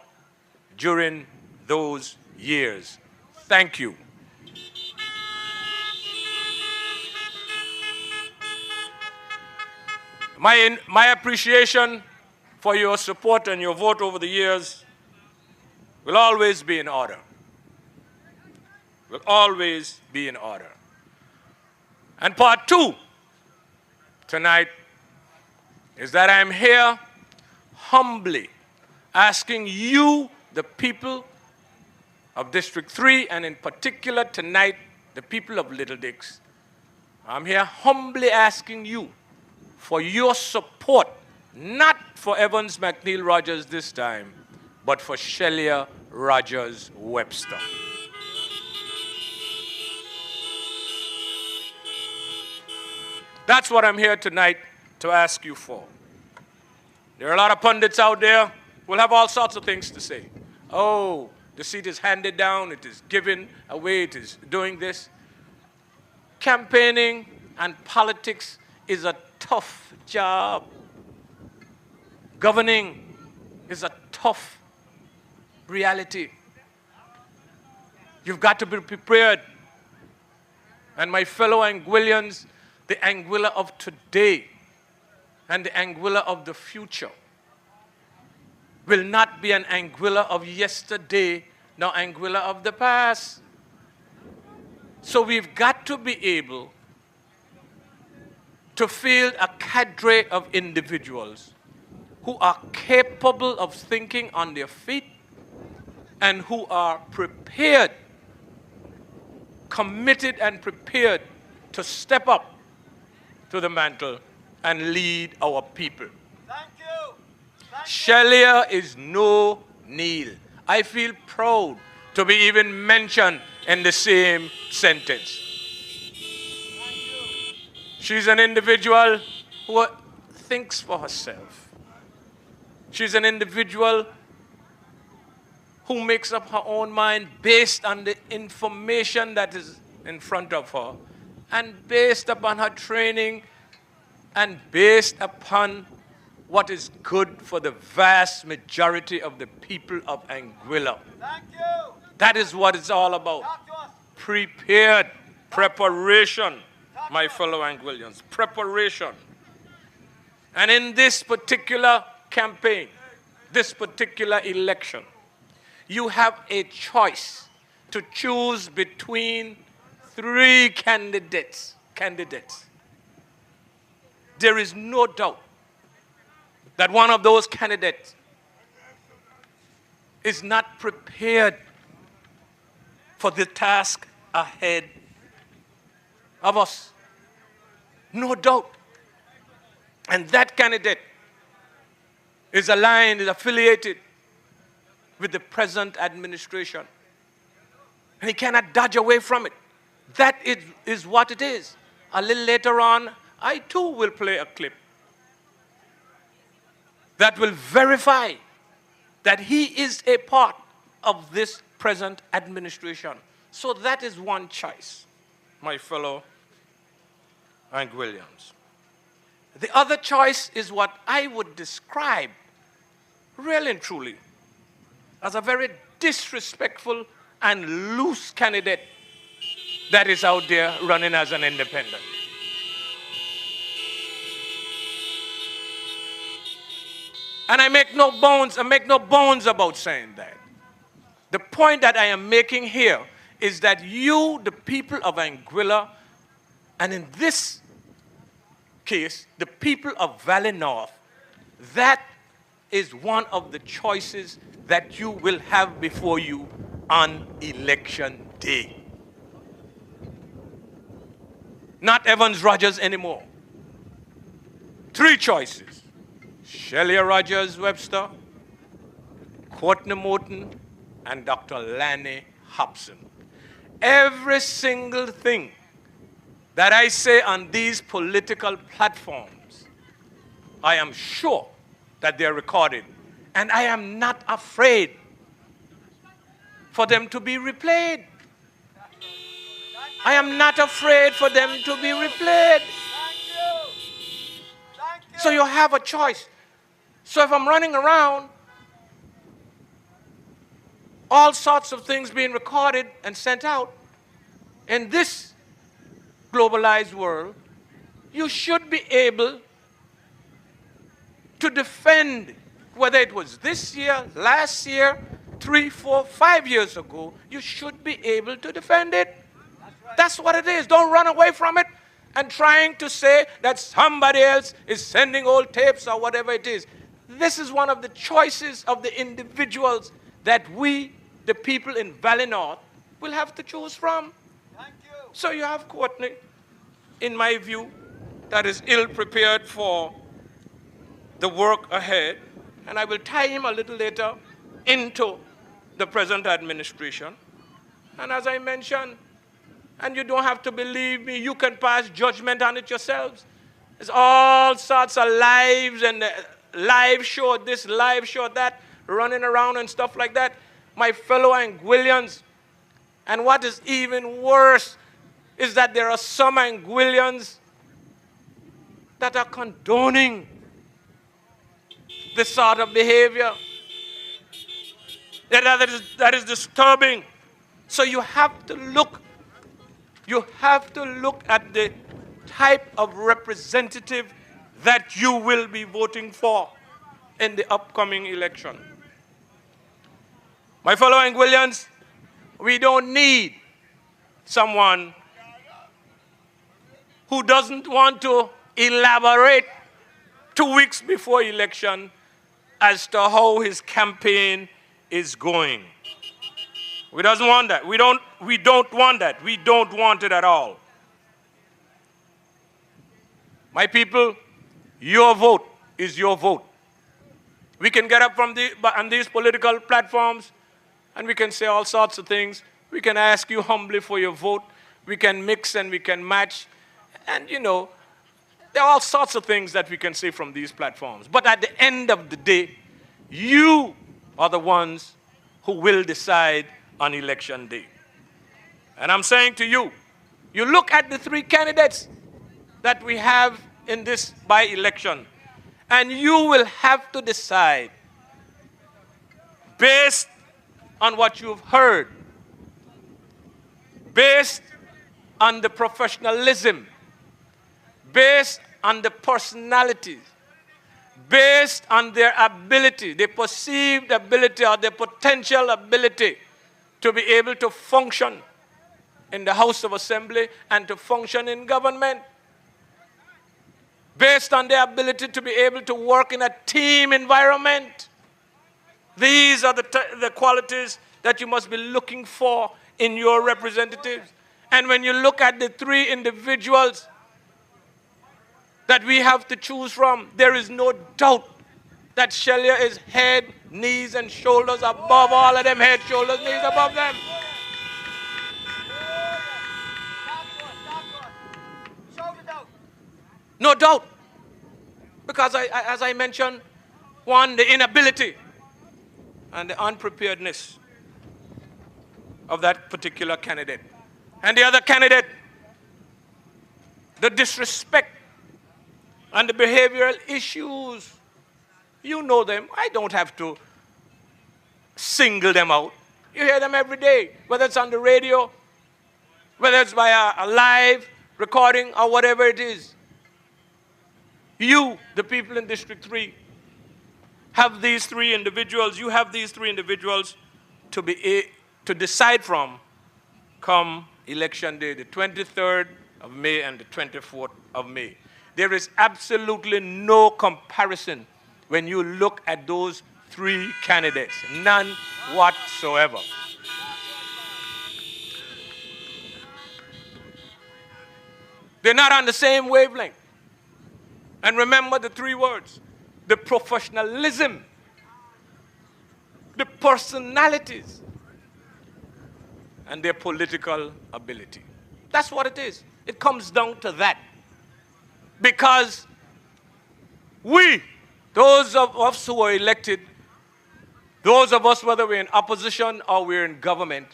during those years. Thank you. My appreciation for your support and your vote over the years will always be in order. Will always be in order. And part two tonight is that I'm here humbly asking you, the people of District 3, and in particular tonight, the people of Little Dix, I'm here humbly asking you for your support, not for Evans McNeil Rogers this time, but for Shellya Rogers-Webster. That's what I'm here tonight to ask you for. There are a lot of pundits out there who will have all sorts of things to say. Oh, the seat is handed down, it is given away, it is doing this. Campaigning and politics is a tough job. Governing is a tough reality. You've got to be prepared. And my fellow Anguillians, the Anguilla of today and the Anguilla of the future will not be an Anguilla of yesterday, nor Anguilla of the past. So we've got to be able to field a cadre of individuals who are capable of thinking on their feet and who are prepared, committed and prepared to step up to the mantle and lead our people. Thank you. Shellya is no Neil. I feel proud to be even mentioned in the same sentence. She's an individual who thinks for herself. She's an individual who makes up her own mind based on the information that is in front of her and based upon her training and based upon what is good for the vast majority of the people of Anguilla. Thank you. That is what it's all about. Talk to us. Prepared, preparation, my fellow Anguillians, preparation. And in this particular campaign, this particular election, you have a choice to choose between three candidates. There is no doubt that one of those candidates is not prepared for the task ahead of us. No doubt. And that candidate is aligned, is affiliated with the present administration. And he cannot dodge away from it. That is what it is. A little later on, I too will play a clip that will verify that he is a part of this present administration. So that is one choice, my fellow Anguillians. The other choice is what I would describe, really and truly, as a very disrespectful and loose candidate that is out there running as an independent. And I make no bones about saying that. The point that I am making here is that you, the people of Anguilla, and in this case, the people of Valley North, that is one of the choices that you will have before you on election day. Not Evans Rogers anymore. Three choices. Shellya Rogers-Webster, Courtney Morton, and Dr. Lanny Hobson. Every single thing that I say on these political platforms, I am sure that they're recorded. And I am not afraid for them to be replayed. I am not afraid for them to be replayed. So you have a choice. So if I'm running around, all sorts of things being recorded and sent out, in this globalized world, you should be able to defend, whether it was this year, last year, 3, 4, 5 years ago, you should be able to defend it. That's what it is. Don't run away from it and trying to say that somebody else is sending old tapes or whatever it is. This is one of the choices of the individuals that we, the people in Valley North, will have to choose from. Thank you. So you have Courtney, in my view, that is ill-prepared for the work ahead, and I will tie him a little later into the present administration. And as I mentioned, and you don't have to believe me, you can pass judgment on it yourselves. There's all sorts of lives and live show this, live show that, running around and stuff like that. My fellow Anguillians, and what is even worse is that there are some Anguillians that are condoning this sort of behavior. That is disturbing. So you have to look at the type of representative that you will be voting for in the upcoming election. My fellow Anguillians, we don't need someone who doesn't want to elaborate 2 weeks before election as to how his campaign is going. We don't want that. We don't want that. We don't want it at all. My people, your vote is your vote. We can get up on these political platforms and we can say all sorts of things. We can ask you humbly for your vote. We can mix and we can match. And you know, there are all sorts of things that we can say from these platforms. But at the end of the day, you are the ones who will decide on election day. And I'm saying to you, you look at the three candidates that we have in this by-election, And you will have to decide, based on what you've heard, based on the professionalism, based on the personalities, based on their ability, their perceived ability or their potential ability to be able to function in the House of Assembly and to function in government, based on their ability to be able to work in a team environment. These are the qualities that you must be looking for in your representatives. And when you look at the three individuals that we have to choose from, there is no doubt that Shellya is head, knees, and shoulders above all of them, head, shoulders, knees above them. No doubt. Because as I mentioned, one, the inability and the unpreparedness of that particular candidate. And the other candidate, the disrespect and the behavioral issues. You know them. I don't have to single them out. You hear them every day, whether it's on the radio, whether it's by a live recording or whatever it is. You, the people in District 3, have these three individuals. You have these three individuals to decide from come election day, the 23rd of May and the 24th of May. There is absolutely no comparison when you look at those three candidates. None whatsoever. They're not on the same wavelength. And remember the three words: the professionalism, the personalities, and their political ability. That's what it is. It comes down to that. Because we, those of us who are elected, those of us, whether we're in opposition or we're in government,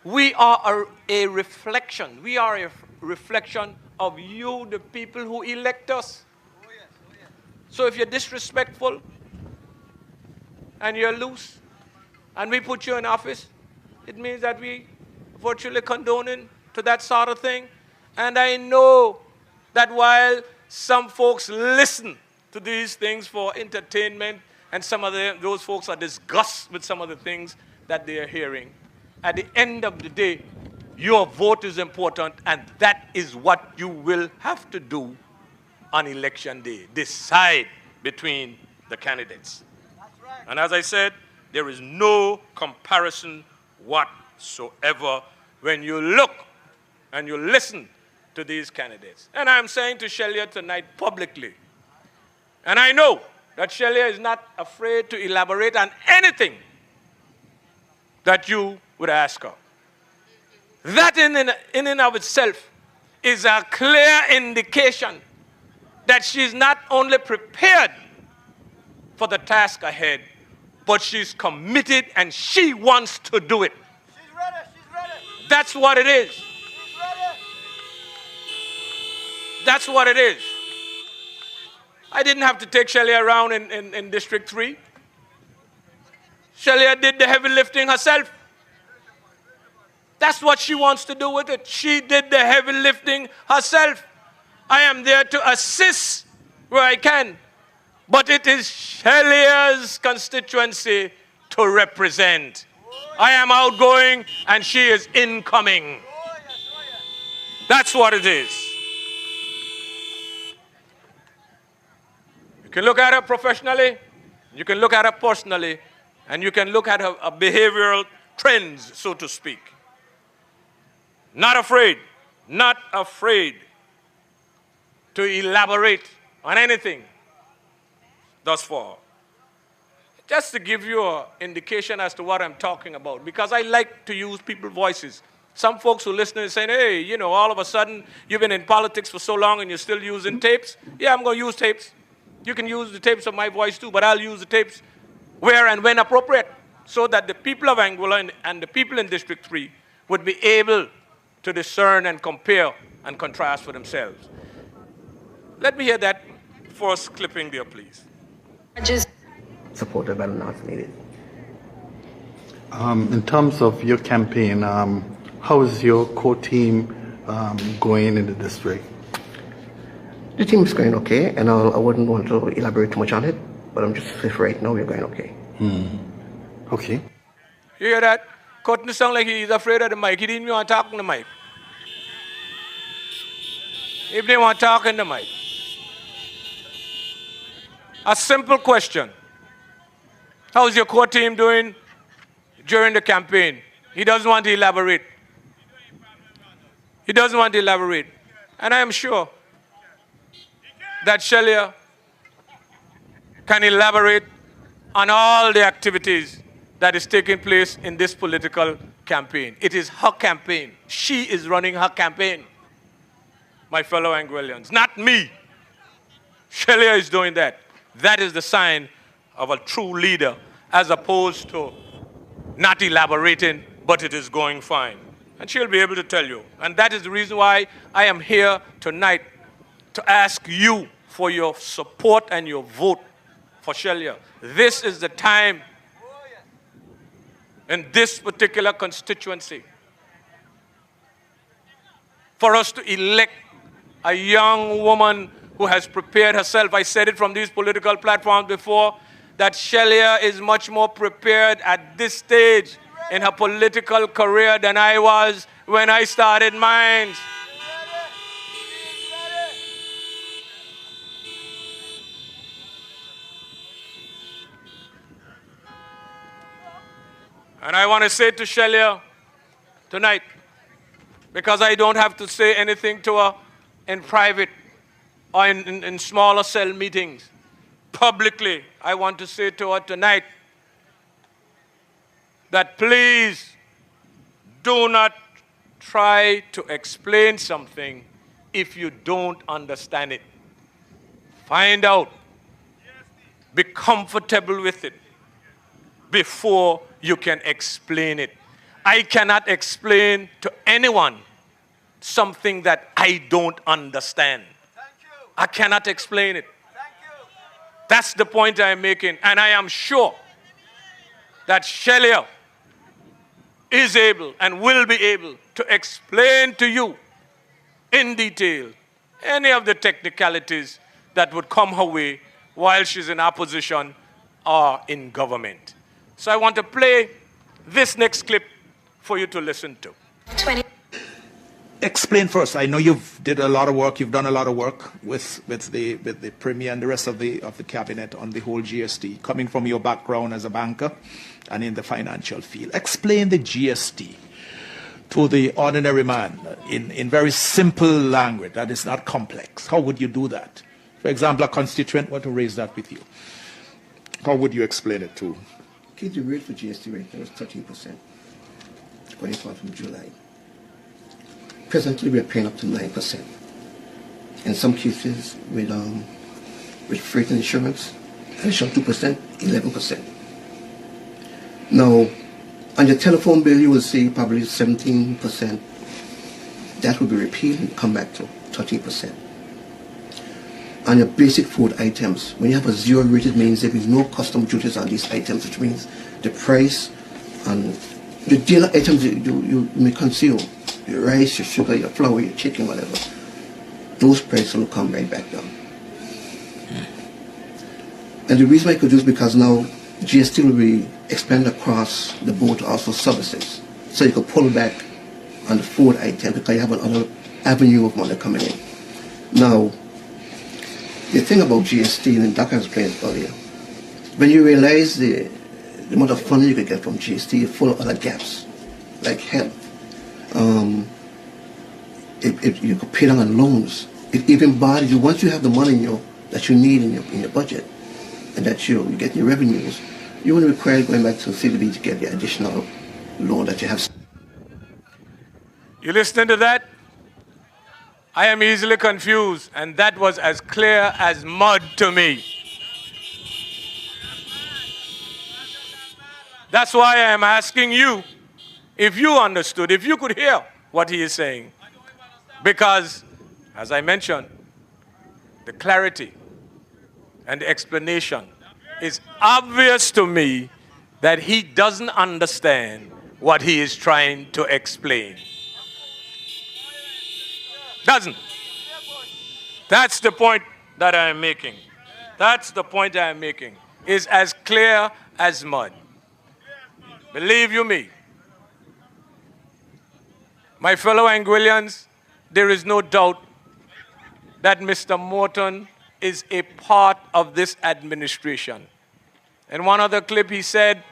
we are a reflection. We are a reflection of you, the people who elect us. So if you're disrespectful and you're loose and we put you in office, it means that we virtually condoning to that sort of thing. And I know that while some folks listen to these things for entertainment and some of those folks are disgusted with some of the things that they are hearing, at the end of the day, your vote is important, and that is what you will have to do on election day. Decide between the candidates. That's right. And as I said, there is no comparison whatsoever when you look and you listen to these candidates. And I'm saying to Shellya tonight publicly, and I know that Shellya is not afraid to elaborate on anything that you would ask her. That in and of itself is a clear indication that she's not only prepared for the task ahead, but she's committed and she wants to do it. She's ready. She's ready. That's what it is. She's ready. That's what it is. I didn't have to take Shellya around in District 3. Shellya did the heavy lifting herself. That's what she wants to do with it. She did the heavy lifting herself. I am there to assist where I can. But it is Shellya's constituency to represent. I am outgoing and she is incoming. That's what it is. You can look at her professionally, you can look at her personally, and you can look at her behavioral trends, so to speak. Not afraid to elaborate on anything thus far. Just to give you an indication as to what I'm talking about, because I like to use people's voices. Some folks who listen and say, hey, you know, all of a sudden you've been in politics for so long and you're still using tapes. Yeah, I'm going to use tapes. You can use the tapes of my voice too, but I'll use the tapes where and when appropriate, so that the people of Anguilla and the people in District 3 would be able to discern and compare and contrast for themselves. Let me hear that first clipping there, please. supported by the non-needed. In terms of your campaign, how is your core team going in the district? The team is going okay, and I wouldn't want to elaborate too much on it, but I'm just saying right now we're going okay. Okay. You hear that? Cotton sound like he's afraid of the mic. He didn't even want to talk on the mic. If they want to talk in the mic. A simple question. How's your core team doing during the campaign? He doesn't want to elaborate. He doesn't want to elaborate. And I am sure that Shellya can elaborate on all the activities that is taking place in this political campaign. It is her campaign. She is running her campaign, my fellow Anguillians, not me. Shellya is doing that. That is the sign of a true leader, as opposed to not elaborating, but it is going fine. And she'll be able to tell you. And that is the reason why I am here tonight to ask you for your support and your vote for Shellya. This is the time in this particular constituency for us to elect a young woman who has prepared herself. I said it from these political platforms before, that Shellya is much more prepared at this stage in her political career than I was when I started mine. And I want to say to Shellya tonight, because I don't have to say anything to her in private or in smaller cell meetings, publicly, I want to say to her tonight that please do not try to explain something if you don't understand it. Find out. Be comfortable with it before you can explain it. I cannot explain to anyone something that I don't understand. I cannot explain it. That's the point I'm making. And I am sure that Shellya is able and will be able to explain to you in detail any of the technicalities that would come her way while she's in opposition or in government. So I want to play this next clip for you to listen to. Explain first. I know you've done a lot of work with the Premier and the rest of the cabinet on the whole GST, coming from your background as a banker and in the financial field. Explain the GST to the ordinary man in very simple language that is not complex. How would you do that? For example, a constituent were to raise that with you. How would you explain it to? Okay, the rate for GST right now is 13%, going forward from July. Presently, we're paying up to 9%. In some cases, with freight and insurance, additional 2%, 11%. Now, on your telephone bill, you will see probably 17%. That will be repealed and come back to 13%. On your basic food items, when you have a zero rate, it means there is no custom duties on these items, which means the price on the daily items you may consume, your rice, your sugar, your flour, your chicken, whatever, those prices will come right back down. And the reason I could do is because now GST will be expanded across the board to also services. So you could pull back on the food item because you have another avenue of money coming in. Now, the thing about GST, and Dr. explained earlier, when you realize the amount of funding you could get from GST, you fill other gaps, like health. You could pay down on loans. It even bothers you once you have the money that you need in your budget, and that you get your revenues. You won't require going back to CBD to get the additional loan that you have. You listening to that? I am easily confused, and that was as clear as mud to me. That's why I am asking you if you understood, if you could hear what he is saying. Because, as I mentioned, the clarity and the explanation it's obvious to me that he doesn't understand what he is trying to explain. Doesn't. That's the point that I am making. That's the point I am making. It's as clear as mud. Believe you me. My fellow Anguillians, there is no doubt that Mr. Morton is a part of this administration. In one other clip he said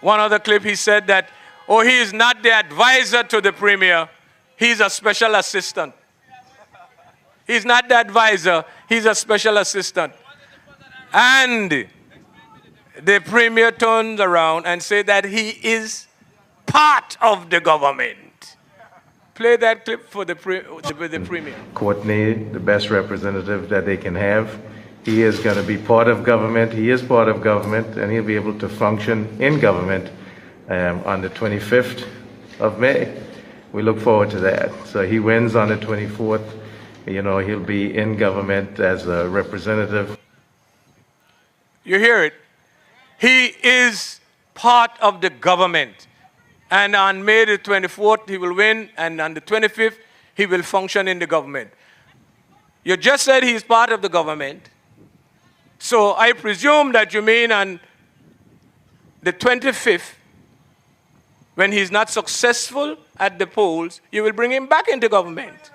that, oh, he is not the advisor to the premier, he's a special assistant. He's not the advisor, he's a special assistant. And the premier turns around and says that he is part of the government. Play that clip for the premier. Courtney, the best representative that they can have. He is going to be part of government. He is part of government, and he'll be able to function in government on the 25th of May. We look forward to that. So he wins on the 24th. You know, he'll be in government as a representative. You hear it. He is part of the government. And on May the 24th, he will win, and on the 25th, he will function in the government. You just said he's part of the government. So I presume that you mean on the 25th, when he's not successful at the polls, you will bring him back into government.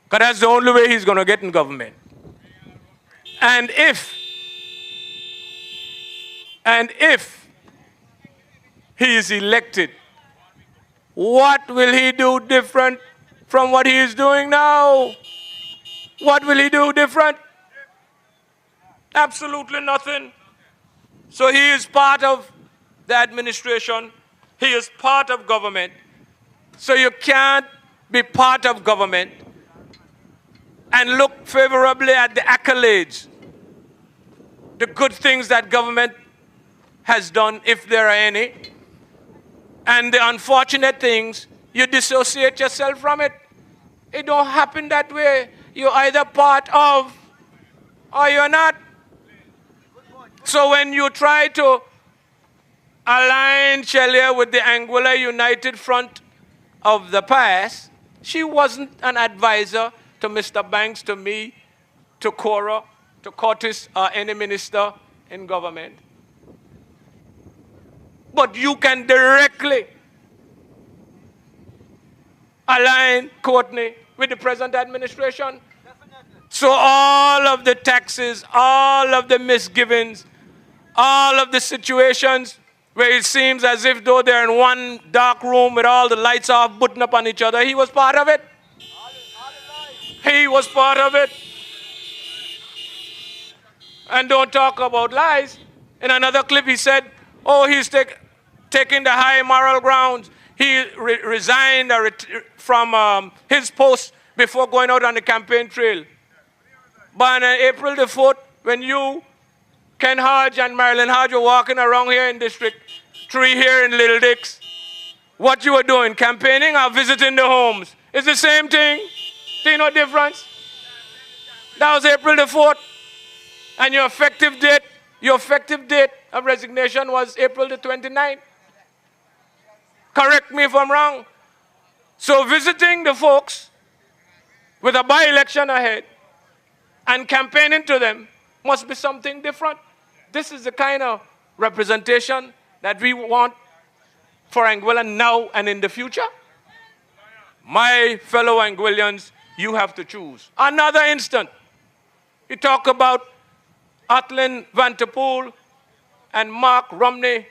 Because that's the only way he's going to get in government. And if he is elected, what will he do different from what he is doing now? What will he do different? Absolutely nothing. So he is part of the administration. He is part of government. So you can't be part of government and look favorably at the accolades, the good things that government has done, if there are any, and the unfortunate things, you dissociate yourself from it. It don't happen that way. You're either part of or you're not. So when you try to align Shellya with the Anguilla United Front of the past, she wasn't an advisor to Mr. Banks, to me, to Cora, to Curtis, or any minister in government. But you can directly align Courtney with the present administration. So all of the taxes, all of the misgivings, all of the situations where it seems as if though they're in one dark room with all the lights off, putting up on each other, he was part of it. He was part of it. And don't talk about lies. In another clip he said, oh, he's taking the high moral grounds. He resigned from his post before going out on the campaign trail. But on April the 4th, when you, Ken Hodge and Marilyn Hodge were walking around here in District 3 here in Little Dix, what you were doing, campaigning or visiting the homes? It's the same thing. See no difference? That was April the 4th. And your effective date of resignation was April the 29th. Correct me if I'm wrong. So visiting the folks with a by-election ahead and campaigning to them must be something different. This is the kind of representation that we want for Anguilla now and in the future. My fellow Anguillians, you have to choose. Another instant, you talk about Atlin Van der Poel and Mark Romney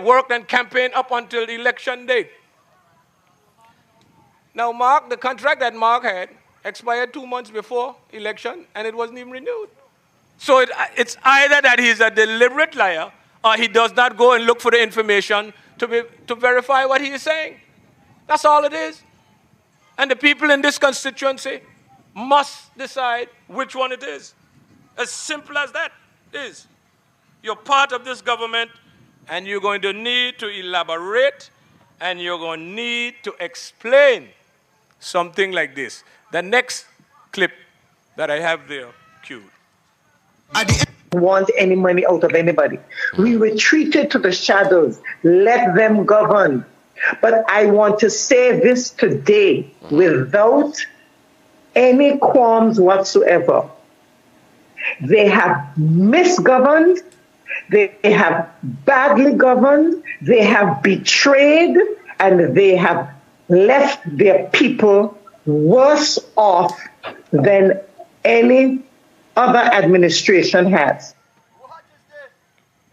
worked and campaigned up until the election day. Now, Mark, the contract that Mark had expired 2 months before election, and it wasn't even renewed. So it's either that he's a deliberate liar, or he does not go and look for the information to verify what he is saying. That's all it is. And the people in this constituency must decide which one it is. As simple as that is. You're part of this government, and you're going to need to elaborate, and you're going to need to explain something like this. The next clip that I have there, cued. want any money out of anybody. We retreated to the shadows. Let them govern. But I want to say this today without any qualms whatsoever. They have misgoverned. They have badly governed. They have betrayed, and they have left their people worse off than any other administration has.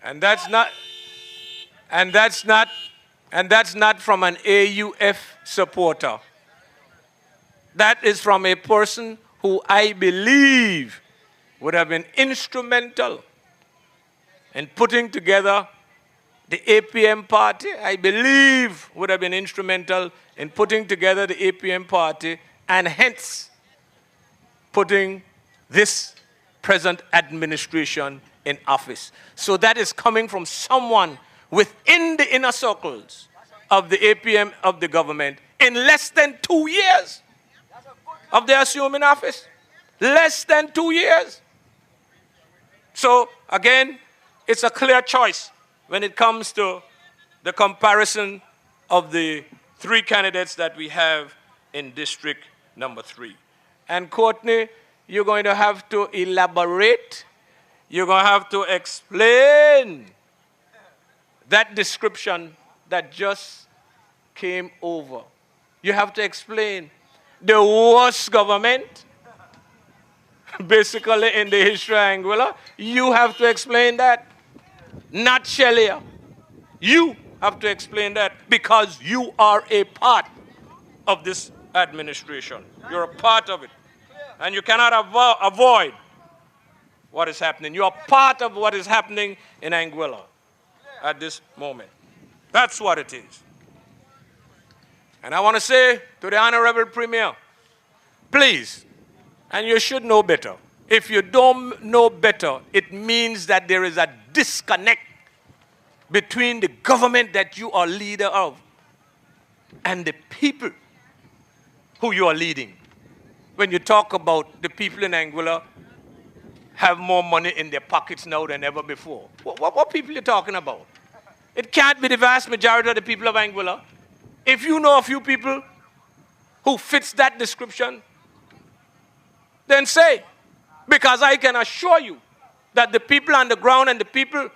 And that's not from an AUF supporter. That is from a person who I believe would have been instrumental in putting together the APM party. I believe would have been instrumental in putting together the APM party and hence putting this present administration in office. So that is coming from someone within the inner circles of the APM of the government in less than 2 years of their assuming office. Less than 2 years. So again, it's a clear choice when it comes to the comparison of the 3 candidates that we have in District number 3. And Courtney, you're going to have to elaborate. You're going to have to explain that description that just came over. You have to explain the worst government, basically in the history of Anguilla. You have to explain that, not Shellya. You have to explain that because you are a part of this administration. You're a part of it. And you cannot avoid what is happening. You are part of what is happening in Anguilla at this moment. That's what it is. And I want to say to the Honorable Premier, please, and you should know better. If you don't know better, it means that there is a disconnect between the government that you are leader of and the people who you are leading. When you talk about the people in Anguilla have more money in their pockets now than ever before. What people are you talking about? It can't be the vast majority of the people of Anguilla. If you know a few people who fits that description, then say, because I can assure you that the people on the ground and the people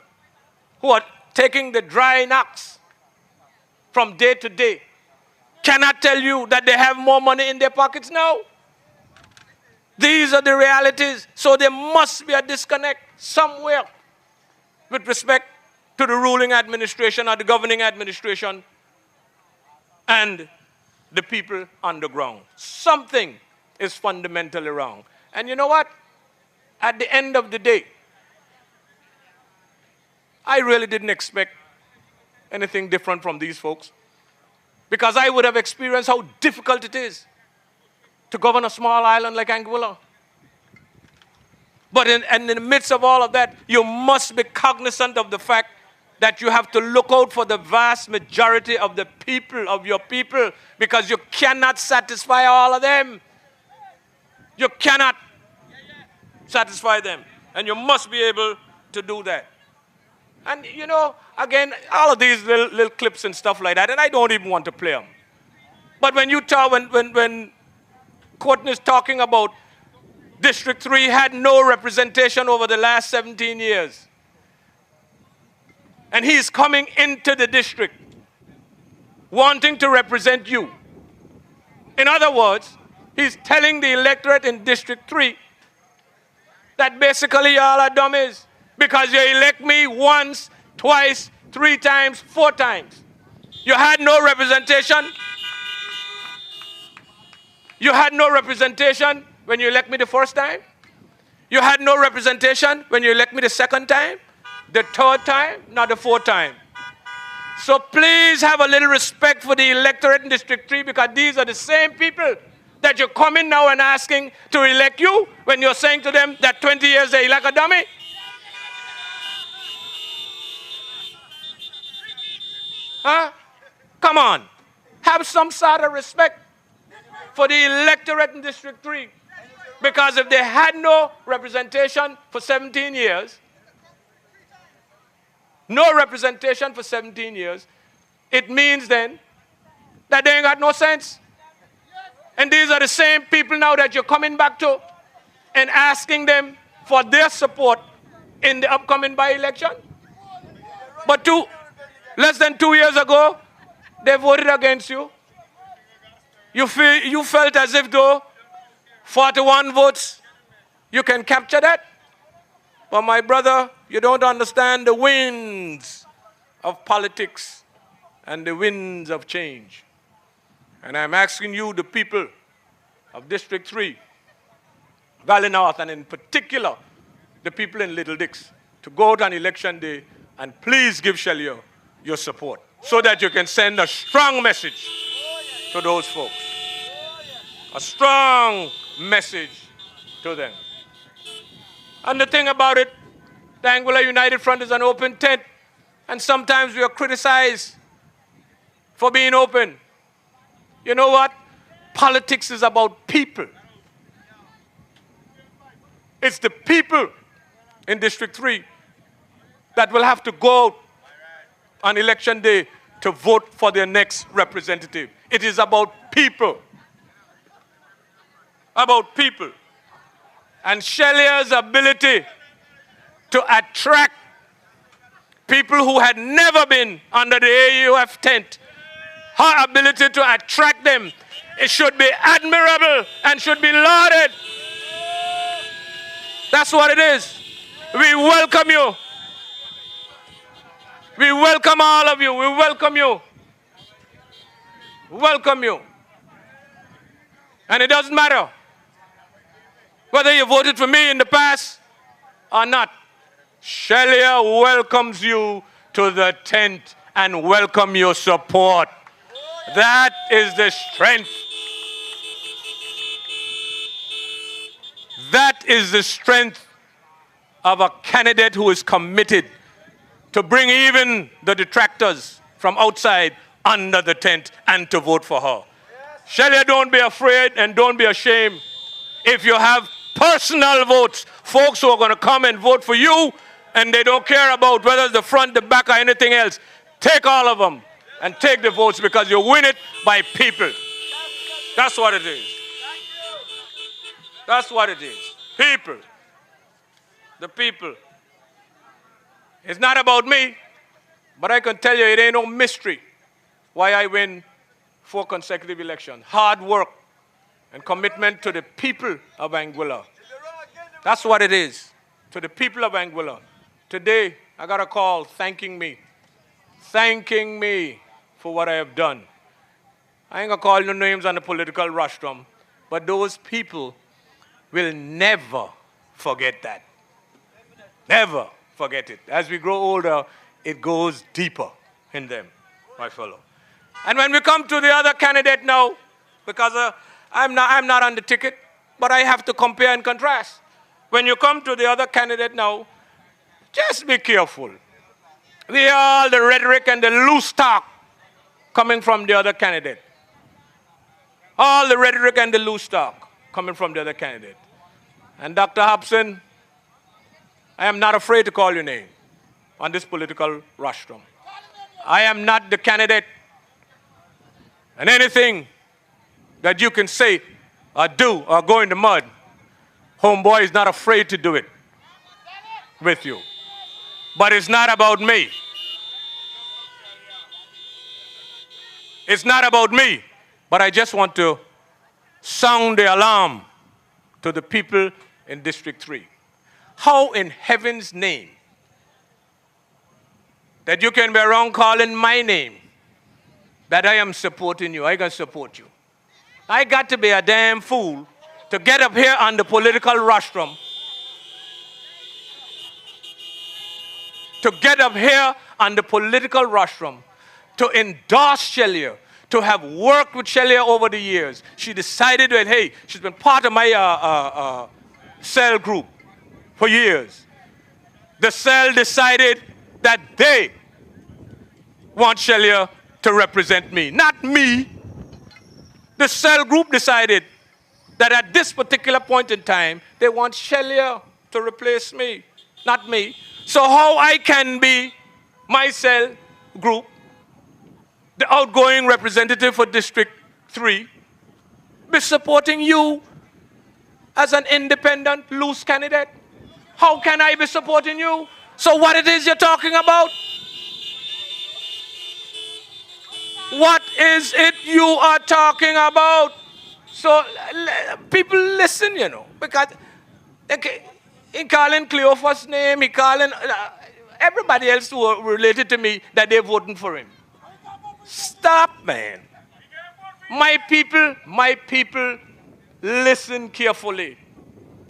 who are taking the dry knocks from day to day cannot tell you that they have more money in their pockets now. These are the realities. So there must be a disconnect somewhere with respect to the ruling administration or the governing administration and the people on the ground. Something is fundamentally wrong. And you know what? At the end of the day, I really didn't expect anything different from these folks because I would have experienced how difficult it is to govern a small island like Anguilla. But in the midst of all of that, you must be cognizant of the fact that you have to look out for the vast majority of the people, of your people, because you cannot satisfy all of them. You cannot satisfy them. And you must be able to do that. And, you know, again, all of these little clips and stuff like that, and I don't even want to play them. But when you talk, when Courtney is talking about District 3 had no representation over the last 17 years. And he's coming into the district wanting to represent you. In other words, he's telling the electorate in District 3 that basically y'all are dummies because you elect me once, twice, 3 times, 4 times. You had no representation. You had no representation when you elect me the first time. You had no representation when you elect me the second time, the third time, not the 4th time. So please have a little respect for the electorate in District 3 because these are the same people that you're coming now and asking to elect you when you're saying to them that 20 years they elect a dummy. Huh? Come on. Have some sort of respect for the electorate in District 3. Because if they had no representation for 17 years, no representation for 17 years, it means then that they ain't got no sense. And these are the same people now that you're coming back to and asking them for their support in the upcoming by-election. But less than 2 years ago, they voted against you. You felt as if though 41 votes, you can capture that. But my brother, you don't understand the winds of politics and the winds of change. And I'm asking you, the people of District 3, Valley North, and in particular, the people in Little Dix, to go out on election day and please give Shellya your support so that you can send a strong message to those folks. A strong message to them. And the thing about it, the Anguilla United Front is an open tent, and sometimes we are criticized for being open. You know what? Politics is about people. It's the people in District 3 that will have to go out on election day to vote for their next representative. It is about people. About people. And Shellya's ability to attract people who had never been under the AUF tent, her ability to attract them, it should be admirable and should be lauded. That's what it is. We welcome you. We welcome all of you. We welcome you. We welcome you. And it doesn't matter whether you voted for me in the past or not. Shellya welcomes you to the tent and welcome your support. That is the strength. That is the strength of a candidate who is committed to bring even the detractors from outside under the tent and to vote for her. Shellya, don't be afraid and don't be ashamed. If you have personal votes, folks who are going to come and vote for you and they don't care about whether it's the front, the back, or anything else, take all of them and take the votes because you win it by people. That's what it is. That's what it is. People. The people. It's not about me, but I can tell you it ain't no mystery why I win 4 consecutive elections. Hard work and commitment to the people of Anguilla. That's what it is. To the people of Anguilla. Today, I got a call thanking me for what I have done. I ain't gonna call no names on the political rostrum, but those people will never forget that. Never forget it. As we grow older, it goes deeper in them, my fellow. And when we come to the other candidate now, because I'm not on the ticket, but I have to compare and contrast. When you come to the other candidate now, just be careful. We hear all the rhetoric and the loose talk coming from the other candidate. All the rhetoric and the loose talk coming from the other candidate. And Dr. Hobson, I am not afraid to call your name on this political rostrum. I am not the candidate, and anything that you can say or do or go in the mud, homeboy is not afraid to do it with you. But it's not about me. It's not about me, but I just want to sound the alarm to the people in District 3. How in heaven's name that you can be around calling my name, that I am supporting you, I can support you. I got to be a damn fool to get up here on the political rostrum, to endorse Shellya, to have worked with Shellya over the years. She decided that, hey, she's been part of my cell group for years. The cell decided that they want Shellya to represent me, not me. The cell group decided that at this particular point in time, they want Shellya to replace me, not me. So how I can be my cell group, the outgoing representative for District 3, be supporting you as an independent, loose candidate? How can I be supporting you? So what it is you're talking about? What is it you are talking about? So people listen, you know, because he calling Cleophas' name, he calling everybody else who are related to me that they're voting for him. Stop, man. My people, listen carefully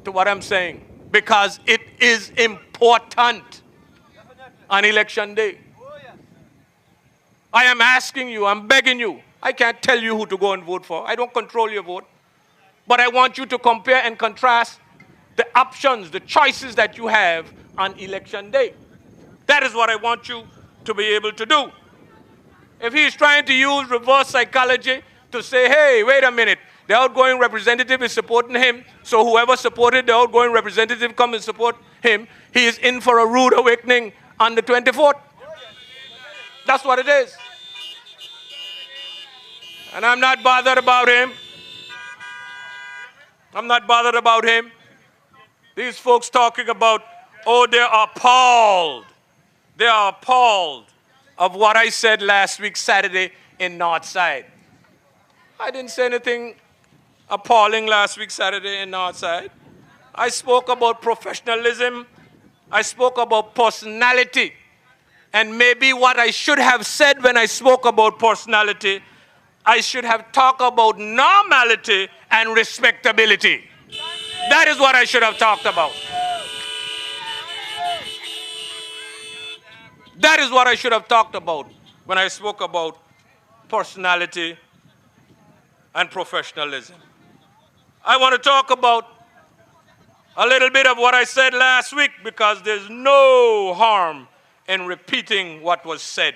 to what I'm saying, because it is important on election day. I am asking you, I'm begging you. I can't tell you who to go and vote for. I don't control your vote. But I want you to compare and contrast the options, the choices that you have on election day. That is what I want you to be able to do. If he's trying to use reverse psychology to say, hey, wait a minute, the outgoing representative is supporting him, so whoever supported the outgoing representative come and support him, he is in for a rude awakening on the 24th. That's what it is. And I'm not bothered about him. I'm not bothered about him. These folks talking about, oh, they are appalled. They are appalled of what I said last week, Saturday, in Northside. I didn't say anything appalling last week, Saturday, in Northside. I spoke about professionalism. I spoke about personality. And maybe what I should have said when I spoke about personality, I should have talked about normality and respectability. That is what I should have talked about. That is what I should have talked about when I spoke about personality and professionalism. I want to talk about a little bit of what I said last week, because there's no harm in repeating what was said.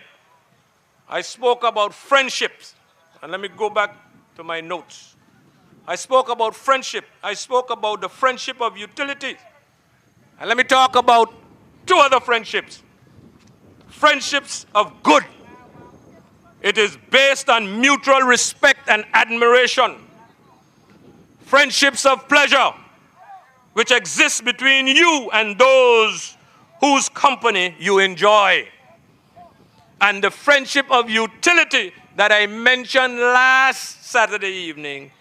I spoke about friendships. And let me go back to my notes. I spoke about friendship. I spoke about the friendship of utility. And let me talk about two other friendships. Friendships of good. It is based on mutual respect and admiration. Friendships of pleasure, which exist between you and those whose company you enjoy. And the friendship of utility that I mentioned last Saturday evening,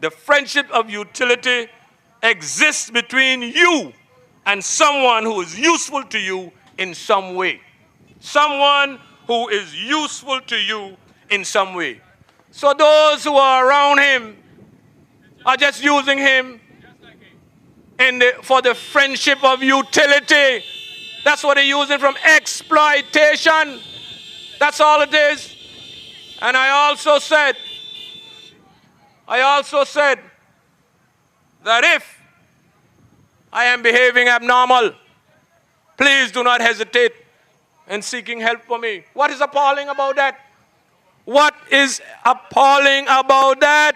the friendship of utility exists between you and someone who is useful to you in some way. Someone who is useful to you in some way. So those who are around him are just using him for the friendship of utility. That's what they're using, from exploitation. That's all it is. And I also said that if I am behaving abnormal, please do not hesitate in seeking help for me. What is appalling about that? What is appalling about that?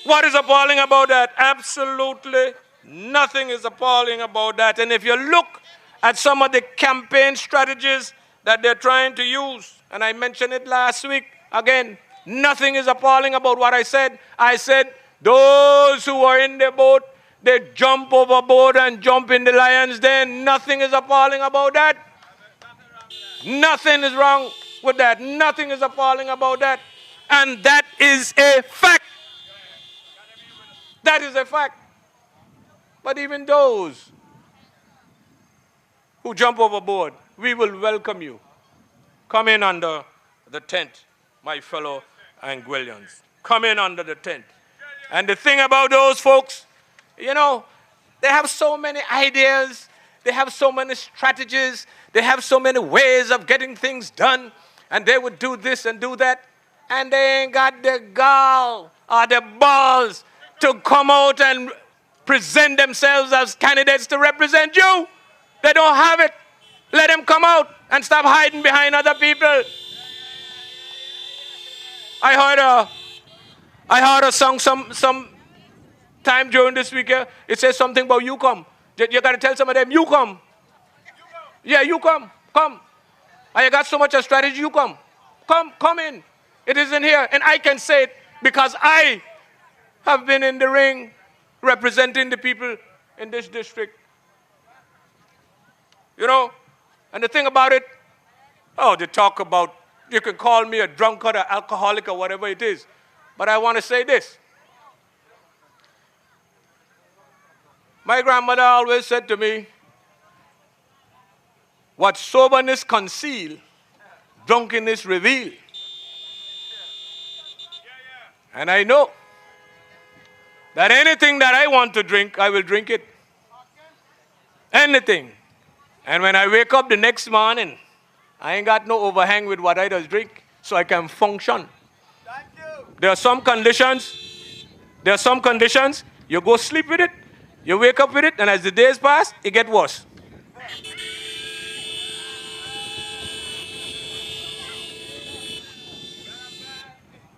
What is appalling about that? Absolutely nothing is appalling about that. And if you look at some of the campaign strategies that they're trying to use, and I mentioned it last week, again, nothing is appalling about what I said. I said, those who are in the boat, they jump overboard and jump in the lion's den. Nothing is appalling about that. Nothing is wrong with that. Nothing is appalling about that. And that is a fact. That is a fact. But even those who jump overboard, we will welcome you. Come in under the tent, my fellow Anguillians. Come in under the tent. And the thing about those folks, you know, they have so many ideas. They have so many strategies. They have so many ways of getting things done. And they would do this and do that. And they ain't got the gall or the balls to come out and present themselves as candidates to represent you. They don't have it. Let them come out and stop hiding behind other people. I heard a song some time during this week. It says something about you come. You got to tell some of them, you come. Yeah, you come. Come. I got so much of strategy, you come. Come in. It isn't here. And I can say it because I have been in the ring representing the people in this district. You know, and the thing about it, they talk about, you can call me a drunkard or alcoholic or whatever it is. But I want to say this. My grandmother always said to me, what soberness conceal, drunkenness reveal. And I know that anything that I want to drink, I will drink it. Anything. And when I wake up the next morning, I ain't got no overhang with what I just drink, so I can function. There are some conditions, you go sleep with it, you wake up with it, and as the days pass, it gets worse.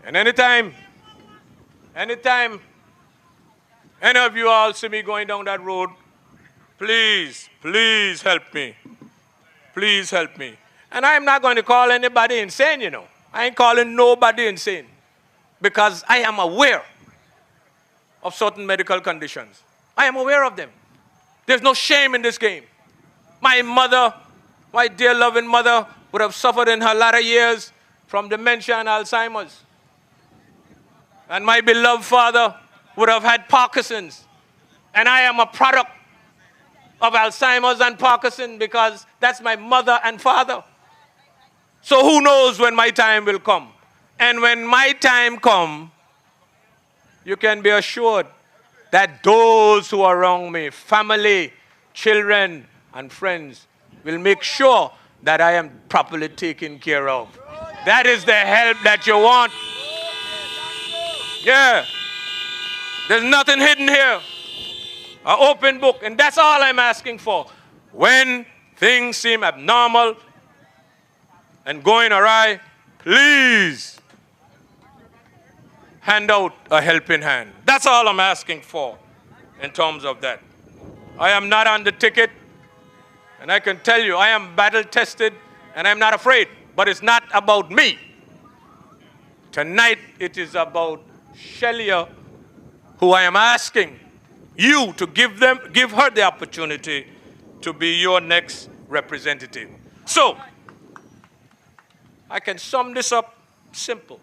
And anytime any of you all see me going down that road, please help me. Please help me. And I'm not going to call anybody insane, you know. I ain't calling nobody insane because I am aware of certain medical conditions. I am aware of them. There's no shame in this game. My mother, my dear loving mother, would have suffered in her latter years from dementia and Alzheimer's. And my beloved father would have had Parkinson's. And I am a product of Alzheimer's and Parkinson because that's my mother and father. So who knows when my time will come? And when my time comes, you can be assured that those who are around me, family, children, and friends, will make sure that I am properly taken care of. That is the help that you want. Yeah. There's nothing hidden here. An open book, and that's all I'm asking for. When things seem abnormal and going awry, please hand out a helping hand. That's all I'm asking for in terms of that. I am not on the ticket, and I can tell you I am battle-tested, and I'm not afraid. But it's not about me. Tonight it is about Shellya, who I am asking you to give her the opportunity to be your next representative. So, I can sum this up simple.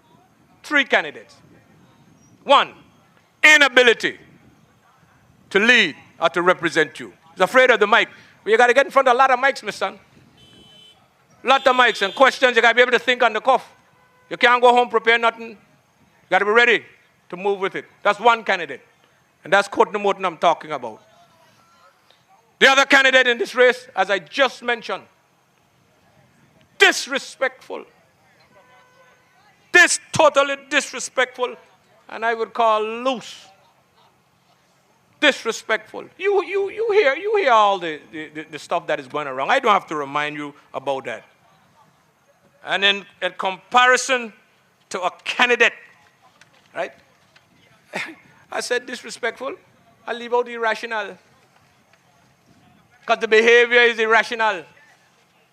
3 candidates. 1, inability to lead or to represent you. He's afraid of the mic. Well, you got to get in front of a lot of mics, my son. A lot of mics and questions. You got to be able to think on the cuff. You can't go home, prepare nothing. You got to be ready to move with it. That's 1 candidate. And that's Courtney Morton I'm talking about. The other candidate in this race, as I just mentioned, disrespectful. Totally disrespectful, and I would call loose. Disrespectful. You hear all the stuff that is going around. I don't have to remind you about that. And in comparison to a candidate, right? I said disrespectful. I leave out irrational. Because the behavior is irrational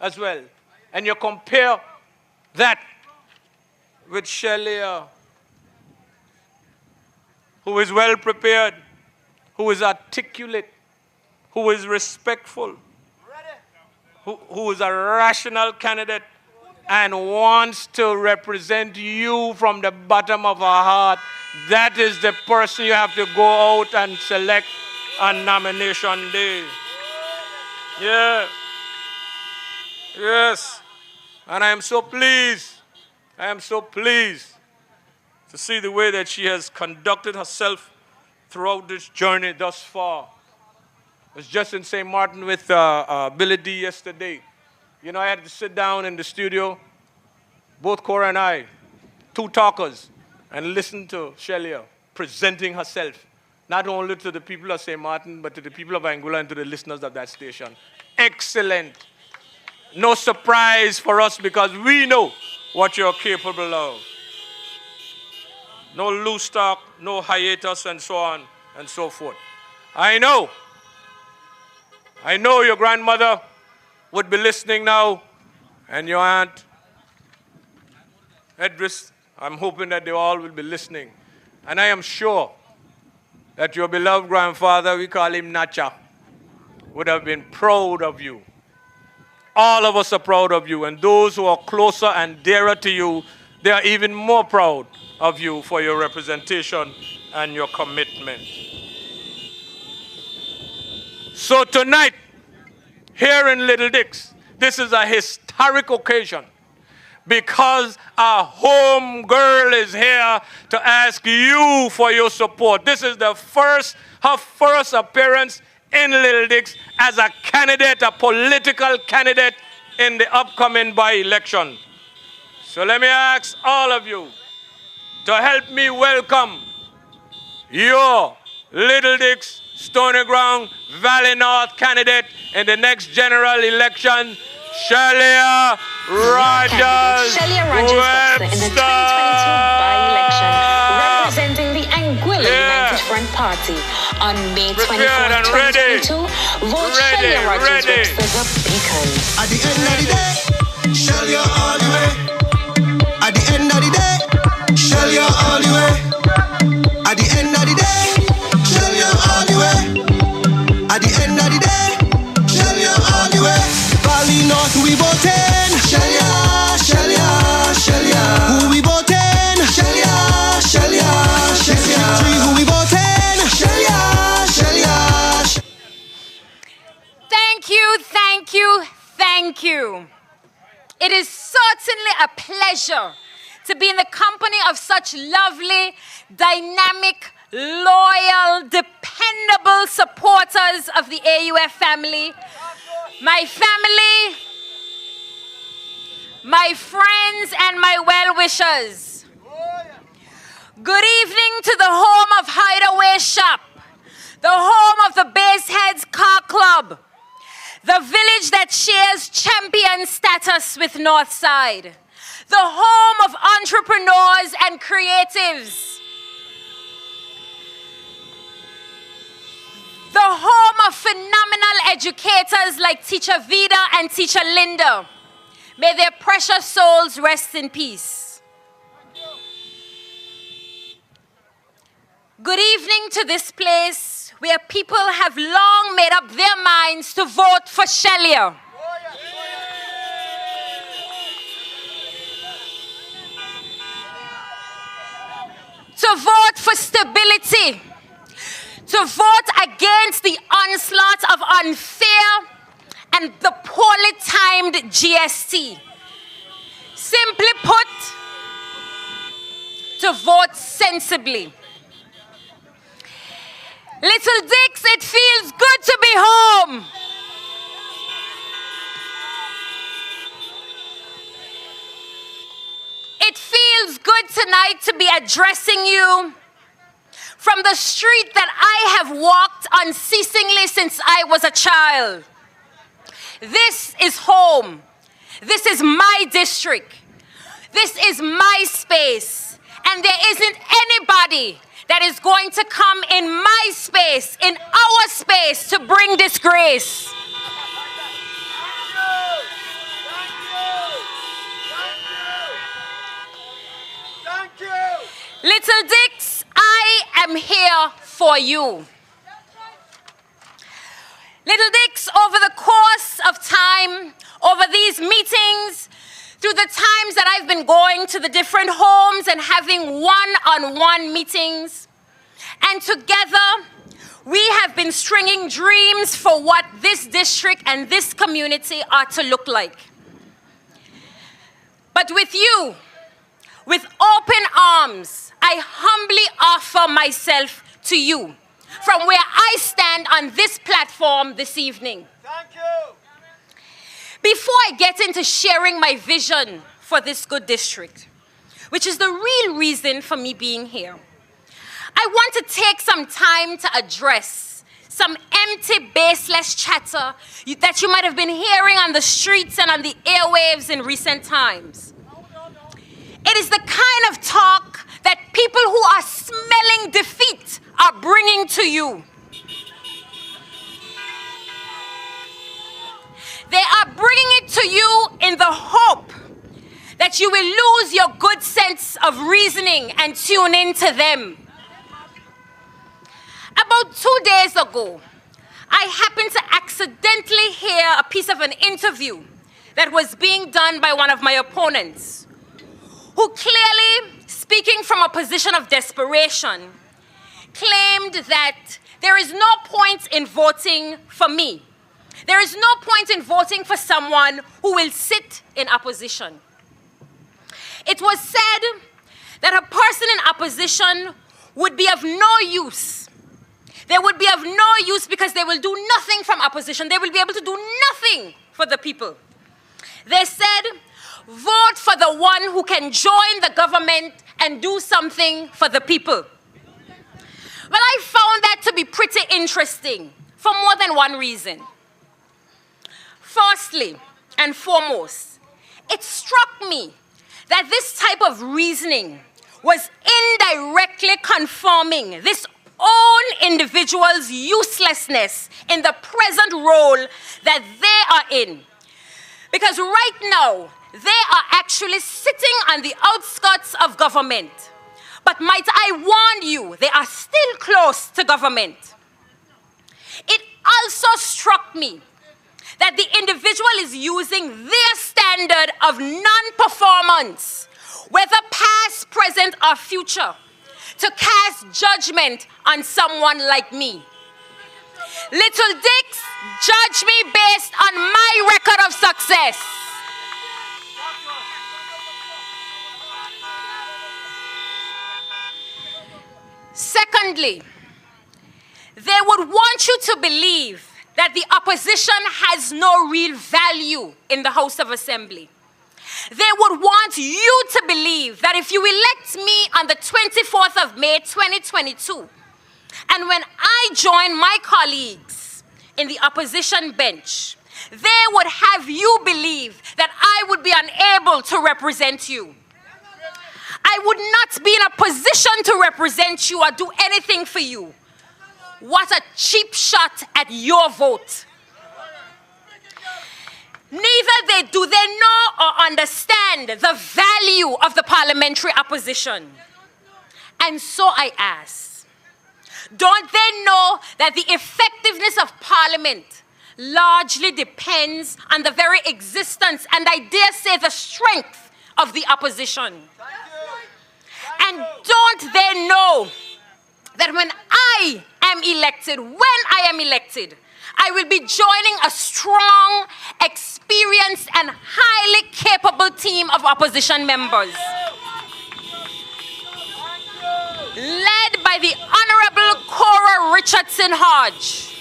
as well. And you compare that with Shellya, who is well prepared, who is articulate, who is respectful, who is a rational candidate and wants to represent you from the bottom of her heart. That is the person you have to go out and select on nomination day. Yeah. Yes. And I am so pleased to see the way that she has conducted herself throughout this journey thus far. I was just in St. Martin with Billy D yesterday. You know, I had to sit down in the studio, both Cora and I, 2 talkers, and listen to Shellya presenting herself, not only to the people of St. Martin, but to the people of Angola and to the listeners of that station. Excellent. No surprise for us because we know what you're capable of. No loose talk, no hiatus, and so on and so forth. I know your grandmother would be listening now and your aunt, Edris, I'm hoping that they all will be listening. And I am sure that your beloved grandfather, we call him Nacha, would have been proud of you. All of us are proud of you, and those who are closer and dearer to you, they are even more proud of you for your representation and your commitment. So tonight, here in Little Dix, this is a historic occasion because our home girl is here to ask you for your support. This is her first appearance in Little Dix as a candidate, a political candidate in the upcoming by-election. So let me ask all of you to help me welcome your Little Dix, Stony Ground, Valley North candidate in the next general election, Shellya Rogers-Webster. Shellya Rogers-Webster in the 2022 by-election, representing the Anguilla United Front Party. On May 24th, 2022, vote Shellya Rogers-Webster the beacon. At the end of the day, Shellya all the way. At the end of the day, Shellya all the way. At the end of the day, Shellya all the way. At the end of the day, Shellya all the way. Valley North, who we voting? Shellya, Shellya, Shellya. Who we voting? Shellya, Shellya, Shellya. Who we voting? Shellya, Shellya. Thank you, thank you, thank you. It is certainly a pleasure to be in the company of such lovely, dynamic, loyal, dependable supporters of the AUF family. My family, my friends, and my well-wishers. Good evening to the home of Hideaway Shop, the home of the Baseheads Car Club, the village that shares champion status with Northside, the home of entrepreneurs and creatives, the home of phenomenal educators like Teacher Vida and Teacher Linda. May their precious souls rest in peace. Good evening to this place where people have long made up their minds to vote for Shellya. To vote for stability. To vote against the onslaught of unfair and the poorly timed GST. Simply put, to vote sensibly. Little Dix, it feels good to be home. It feels good tonight to be addressing you from the street that I have walked unceasingly since I was a child. This is home. This is my district. This is my space. And there isn't anybody that is going to come in my space, in our space, to bring disgrace. Thank you. Little Dix, I am here for you. Little Dix, over the course of time, over these meetings, through the times that I've been going to the different homes and having one-on-one meetings, and together we have been stringing dreams for what this district and this community are to look like. But with you, with open arms, I humbly offer myself to you from where I stand on this platform this evening. Thank you. Before I get into sharing my vision for this good district, which is the real reason for me being here, I want to take some time to address some empty, baseless chatter that you might have been hearing on the streets and on the airwaves in recent times. It is the kind of talk that people who are smelling defeat are bringing to you. They are bringing it to you in the hope that you will lose your good sense of reasoning and tune into them. About 2 days ago, I happened to accidentally hear a piece of an interview that was being done by one of my opponents, who clearly, speaking from a position of desperation, claimed that there is no point in voting for me. There is no point in voting for someone who will sit in opposition. It was said that a person in opposition would be of no use. They would be of no use because they will do nothing from opposition. They will be able to do nothing for the people. They said, vote for the one who can join the government and do something for the people. Well, I found that to be pretty interesting for more than one reason. Firstly and foremost, it struck me that this type of reasoning was indirectly confirming this own individual's uselessness in the present role that they are in. Because right now, they are actually sitting on the outskirts of government. But might I warn you, they are still close to government. It also struck me that the individual is using their standard of non-performance, whether past, present, or future, to cast judgment on someone like me. Little Dicks, judge me based on my record of success. Secondly, they would want you to believe that the opposition has no real value in the House of Assembly. They would want you to believe that if you elect me on the 24th of May 2022, and when I join my colleagues in the opposition bench, they would have you believe that I would be unable to represent you. I would not be in a position to represent you or do anything for you. What a cheap shot at your vote. Neither do they know or understand the value of the parliamentary opposition. And so I ask, don't they know that the effectiveness of Parliament largely depends on the very existence and I dare say the strength of the opposition? And don't they know that when I am elected, I will be joining a strong, experienced, and highly capable team of opposition members, led by the Honorable Cora Richardson Hodge.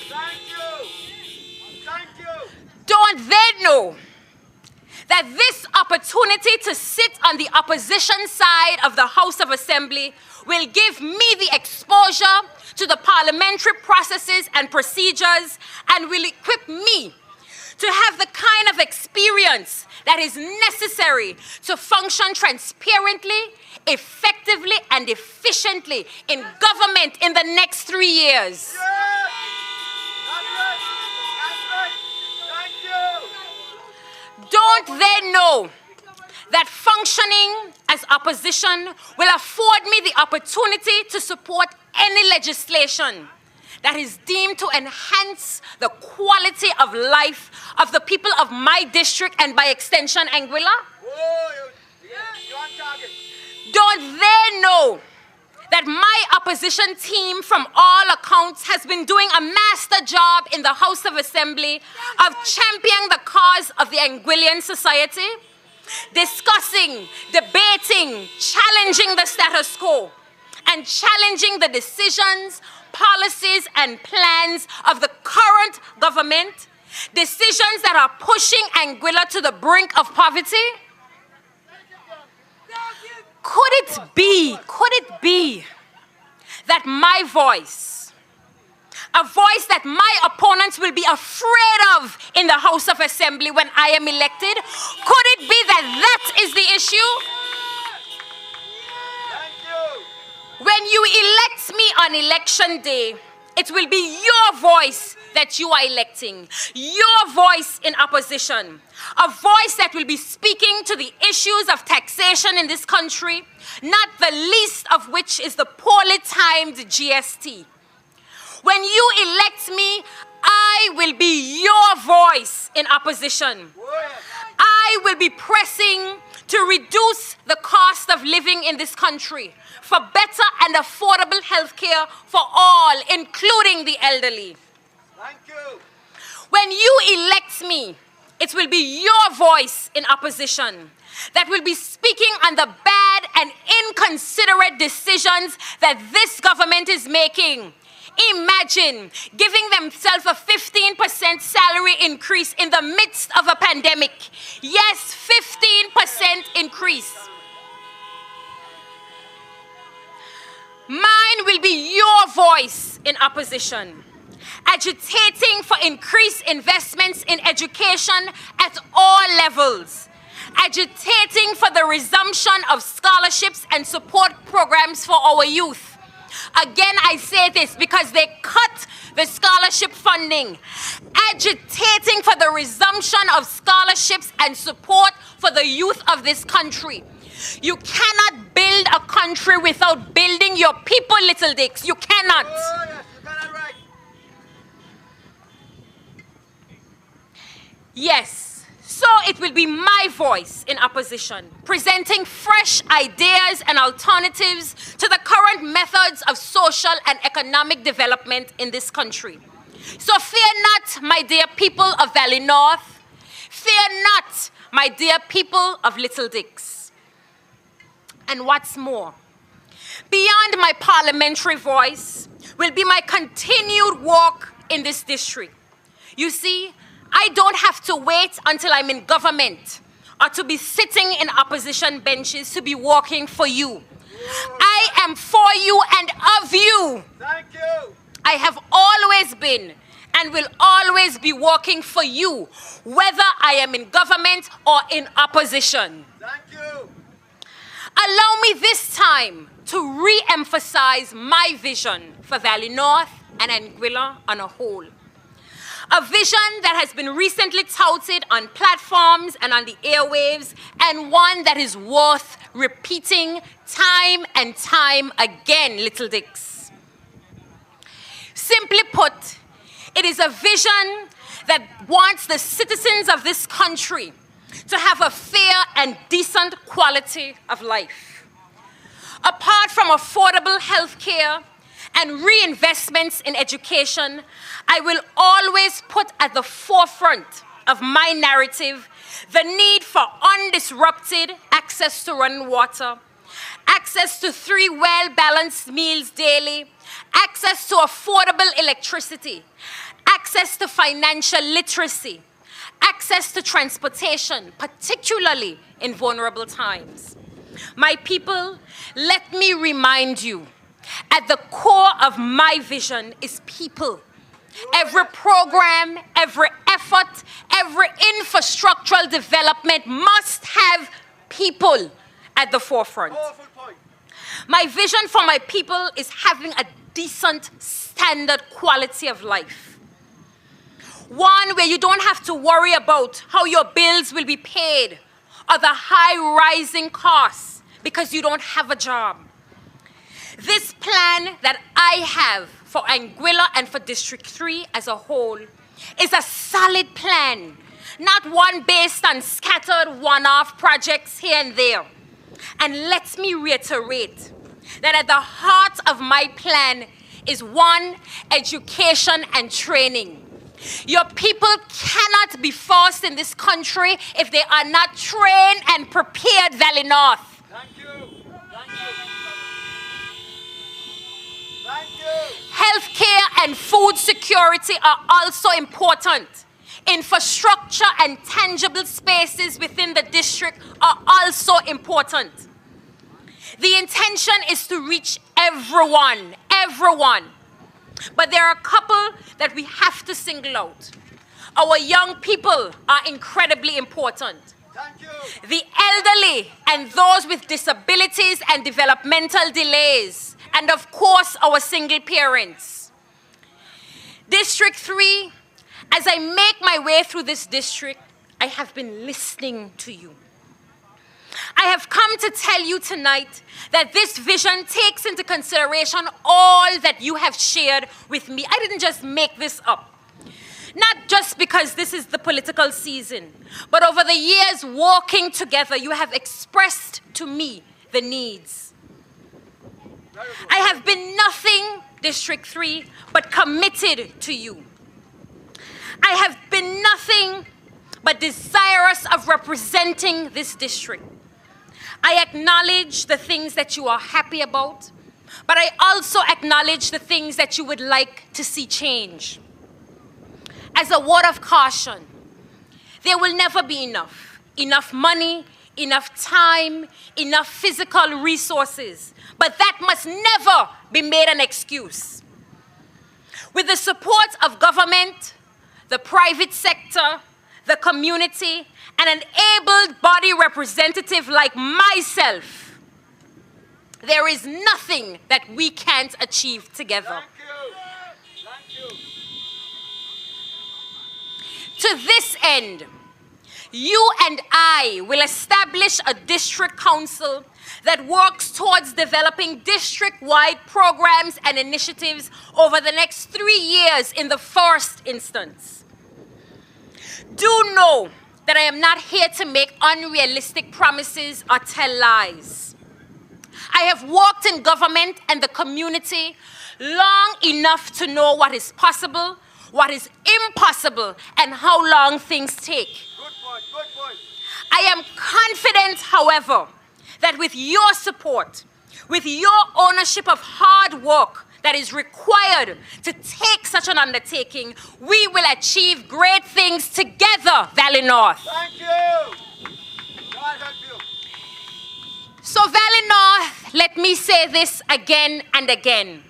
Don't they know that this opportunity to sit on the opposition side of the House of Assembly will give me the exposure to the parliamentary processes and procedures and will equip me to have the kind of experience that is necessary to function transparently, effectively, and efficiently in government in the next 3 years. Don't they know that functioning as opposition will afford me the opportunity to support any legislation that is deemed to enhance the quality of life of the people of my district and by extension Anguilla? Don't they know that my opposition team from all accounts has been doing a master job in the House of Assembly of championing the cause of the Anguillian society, discussing, debating, challenging the status quo, and challenging the decisions, policies, and plans of the current government, decisions that are pushing Anguilla to the brink of poverty? Could it be that my voice, a voice that my opponents will be afraid of in the House of Assembly when I am elected, could it be that that is the issue? When you elect me on election day, it will be your voice that you are electing. representing your voice in opposition, a voice that will be speaking to the issues of taxation in this country, not the least of which is the poorly timed GST. When you elect me, I will be your voice in opposition. I will be pressing to reduce the cost of living in this country, for better and affordable health care for all, including the elderly. Thank you. When you elect me, it will be your voice in opposition that will be speaking on the bad and inconsiderate decisions that this government is making. Imagine giving themselves a 15% salary increase in the midst of a pandemic. Yes, 15% increase. Mine will be your voice in opposition, agitating for increased investments in education at all levels, agitating for the resumption of scholarships and support programs for our youth. Again, I say this because they cut the scholarship funding, agitating for the resumption of scholarships and support for the youth of this country. You cannot build a country without building your people, Little Dicks. You cannot. Oh, yes, you got it right. Yes, so it will be my voice in opposition, presenting fresh ideas and alternatives to the current methods of social and economic development in this country. So fear not, my dear people of Valley North. Fear not, my dear people of Little Dicks. And what's more, beyond my parliamentary voice will be my continued work in this district. You see, I don't have to wait until I'm in government or to be sitting in opposition benches to be working for you. I am for you and of you. Thank you. I have always been and will always be working for you, whether I am in government or in opposition. Thank you. Allow me this time to re-emphasize my vision for Valley North and Anguilla on a whole. A vision that has been recently touted on platforms and on the airwaves, and one that is worth repeating time and time again, Little Dicks. Simply put, it is a vision that wants the citizens of this country to have a fair and decent quality of life. Apart from affordable health care and reinvestments in education, I will always put at the forefront of my narrative the need for undisrupted access to running water, access to 3 well-balanced meals daily, access to affordable electricity, access to financial literacy, access to transportation, particularly in vulnerable times. My people, let me remind you, at the core of my vision is people. Every program, every effort, every infrastructural development must have people at the forefront. My vision for my people is having a decent standard quality of life. One where you don't have to worry about how your bills will be paid or the high rising costs because you don't have a job. This plan that I have for Anguilla and for District 3 as a whole is a solid plan, not one based on scattered one-off projects here and there. And let me reiterate that at the heart of my plan is one, education and training. Your people cannot be forced in this country if they are not trained and prepared, Valley North. Thank you. Thank you. Thank you. Healthcare and food security are also important. Infrastructure and tangible spaces within the district are also important. The intention is to reach everyone. But there are a couple that we have to single out. Our young people are incredibly important. Thank you. The elderly and those with disabilities and developmental delays. And of course, our single parents. District 3 As I make my way through this district, I have been listening to you. I have come to tell you tonight that this vision takes into consideration all that you have shared with me. I didn't just make this up. Not just because this is the political season, but over the years walking together, you have expressed to me the needs. I have been nothing, District 3, but committed to you. I have been nothing but desirous of representing this district. I acknowledge the things that you are happy about, but I also acknowledge the things that you would like to see change. As a word of caution, there will never be enough. Enough money, enough time, enough physical resources, but that must never be made an excuse. With the support of government, the private sector, the community, and an able body representative like myself, there is nothing that we can't achieve together. Thank you. To this end, you and I will establish a district council that works towards developing district-wide programs and initiatives over the next 3 years in the first instance. Do know that I am not here to make unrealistic promises or tell lies. I have worked in government and the community long enough to know what is possible, what is impossible, and how long things take. Good point. I am confident, however, that with your support, with your ownership of hard work that is required to take such an undertaking, we will achieve great things together, Valley North. Thank you. God help you. So Valley North, let me say this again and again.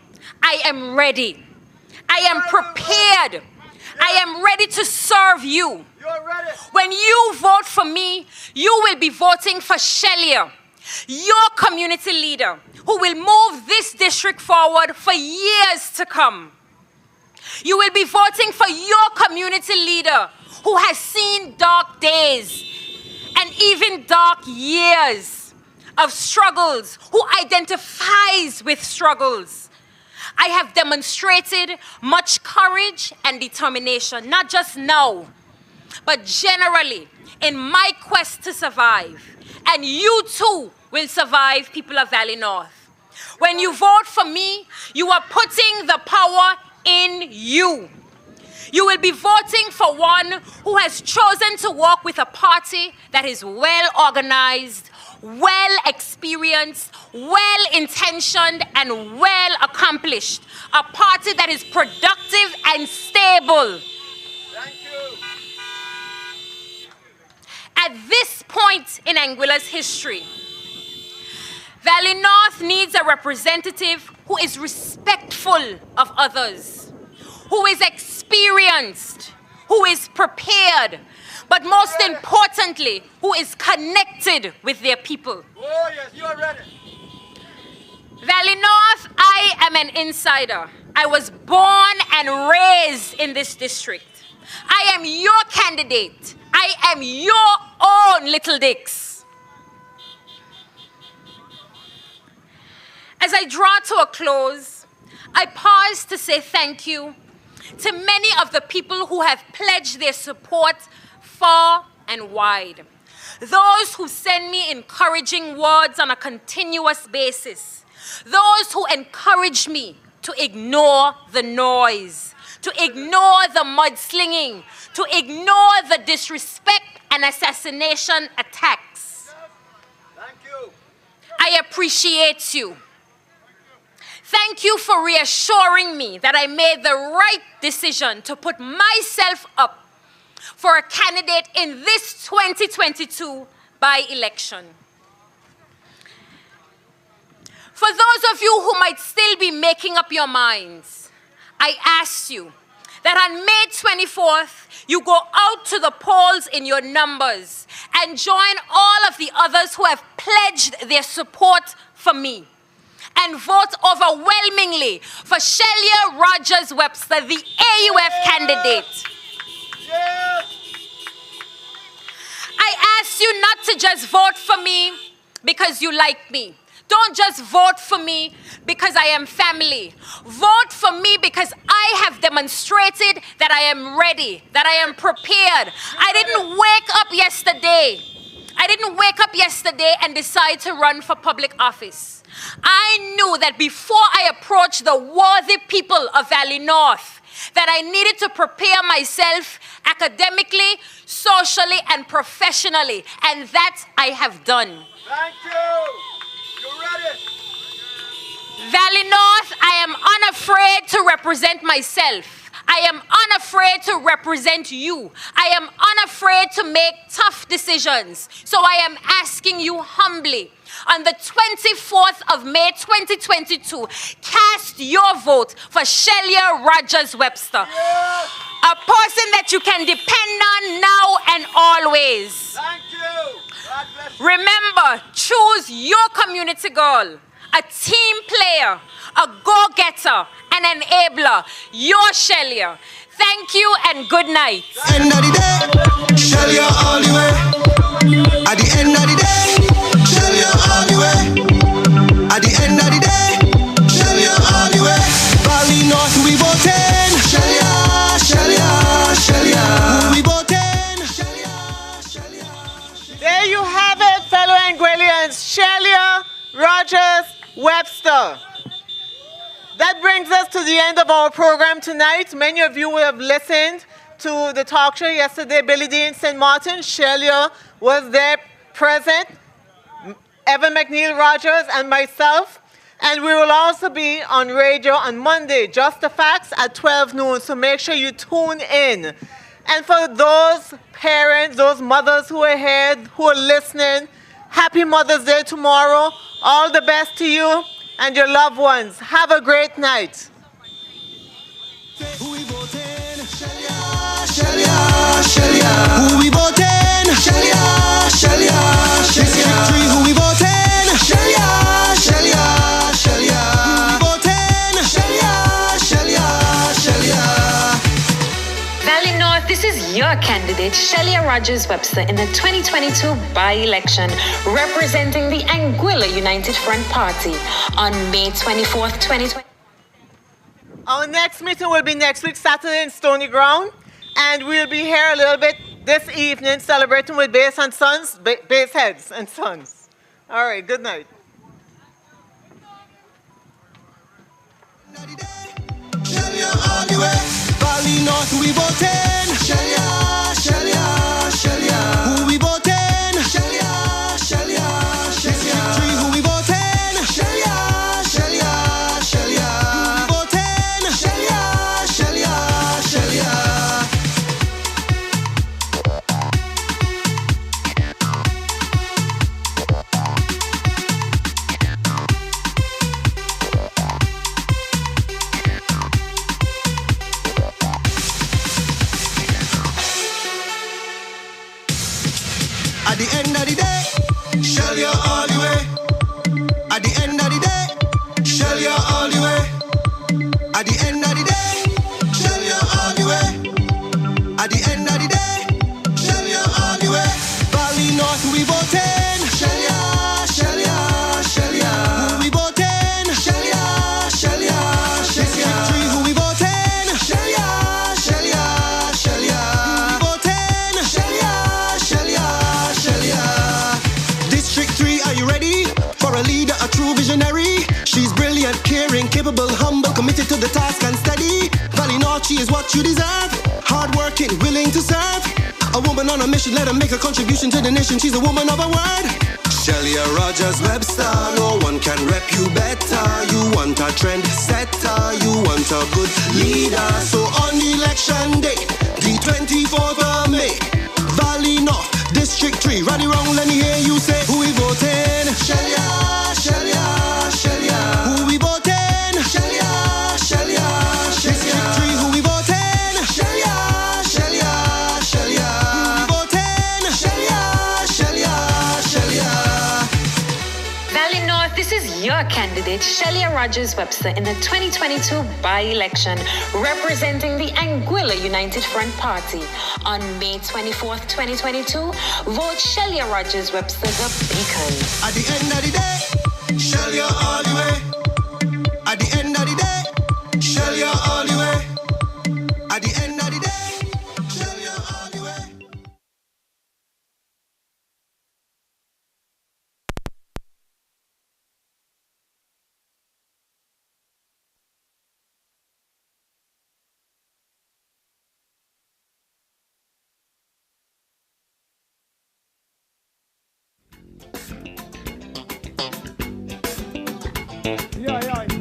I am ready. I am prepared. I am ready to serve you. You're ready. When you vote for me, you will be voting for Shellya, your community leader, who will move this district forward for years to come. You will be voting for your community leader, who has seen dark days and even dark years of struggles, who identifies with struggles. I have demonstrated much courage and determination, not just now, but generally in my quest to survive. And you too will survive, people of Valley North. When you vote for me, you are putting the power in you. You will be voting for one who has chosen to work with a party that is well organized, well experienced, well intentioned, and well accomplished. A party that is productive and stable. Thank you. At this point in Anguilla's history, Valley North needs a representative who is respectful of others, who is experienced, who is prepared, but most importantly, who is connected with their people. Oh, yes, you are ready. Valley North, I am an insider. I was born and raised in this district. I am your candidate. I am your own Little Dix. As I draw to a close, I pause to say thank you to many of the people who have pledged their support far and wide. Those who send me encouraging words on a continuous basis. Those who encourage me to ignore the noise, to ignore the mudslinging, to ignore the disrespect and assassination attacks. Thank you. I appreciate you. Thank you for reassuring me that I made the right decision to put myself up for a candidate in this 2022 by-election. For those of you who might still be making up your minds, I ask you that on May 24th, you go out to the polls in your numbers and join all of the others who have pledged their support for me and vote overwhelmingly for Shellya Rogers-Webster, the AUF candidate. I ask you not to just vote for me because you like me. Don't just vote for me because I am family. Vote for me because I have demonstrated that I am ready, that I am prepared. I didn't wake up yesterday and decide to run for public office. I knew that before I approached the worthy people of Valley North, that I needed to prepare myself academically, socially, and professionally. And that I have done. Thank you. You're ready. Valley North, I am unafraid to represent myself. I am unafraid to represent you. I am unafraid to make tough decisions. So I am asking you humbly, on the 24th of May 2022, cast your vote for Shellya Rogers-Webster. A person that you can depend on now and always. Thank you. God bless you. Remember, choose your community girl, a team player, a go-getter, an enabler. Your Shellya. Thank you and good night. End of the day, Shellya all the way. At the end of the day, Shellya all the way. At the end of the day, Shellya all the way. Valley North, we voting. Shellya, Shellya, Shellya. We voting. Shellya, Shellya. There you have it, fellow Anguillians. Shellya Rogers-Webster. That brings us to the end of our program tonight. Many of you will have listened to the talk show yesterday. Billy D in St. Martin. Shellya was there present. Evan McNeil Rogers and myself. And we will also be on radio on Monday, Just the Facts at 12 noon. So make sure you tune in. And for those parents, those mothers who are here, who are listening, happy Mother's Day tomorrow. All the best to you and your loved ones. Have a great night. Who we voting? Shellya, Shellya, Shellya. Who we voting? Shellya, Shellya, Shellya. District 3, who we voting? Shellya, Shellya, Shellya. Who we voting? Shellya, Shellya, Shellya. Valley North, this is your candidate, Shellya Rogers-Webster, in the 2022 by-election, representing the Anguilla United Front Party on May 24th, 2020. Our next meeting will be next week, Saturday in Stony Ground. And we'll be here a little bit this evening celebrating with Bass and Sons, Bass Heads and Sons. All right, good night. Shellya all the way. Valley North, who we voting? Shellya, Shellya, Shellya. Who we voting? Shellya, Shellya, Shellya. District 3, who we voting? Shellya, Shellya, Shellya. Who we voting? Shellya, Shellya, Shellya. At the end of the day, Shellya all the way. At the end of the day, Shellya all the way. At the end of the day, Shellya all the way. At the end of the day, Shellya all the way. Valley North, who we voting? Shellya, Shellya, Shellya. Who we voting? Shellya, Shellya, Shellya. District 3, who we voting? Shellya, Shellya, Shellya. Who we voting? Shellya, Shellya, Shellya. District 3, are you ready? For a leader, a true visionary. She's brilliant, caring, capable, humble, committed to the task and steady. Valley North, she is what you deserve. Hardworking, willing to serve. A woman on a mission, let her make a contribution to the nation. She's a woman of her word. Shellya Rogers-Webster, no one can rep you better. You want a trend setter, you want a good leader. So on election day, the 24th of May, Valley North, District 3, rally round, let me hear you say, who we voting? Shellya, Shellya, Shellya. Who we voting? Shellya, Shellya, Shellya. District 3, who we voting? Shellya, Shellya, Shellya. Who we voting? Shellya, Shellya, Shellya. Valley North, this is your candidate Shellya Rogers-Webster in the 2022 by-election representing the Anguilla United Front Party. On May 24th, 2022, vote Shellya Rogers-Webster the beacon. At the end of the day, Shellya all the way. At the end of the day, Shellya all the way. At the end of the day, Shellya all the way.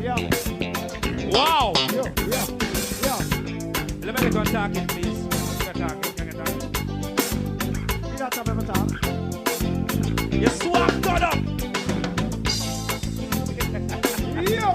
Yeah. Wow. Yeah. Let me get on talking, please. Get talking. We got to have a talk. You swag God up. Yeah.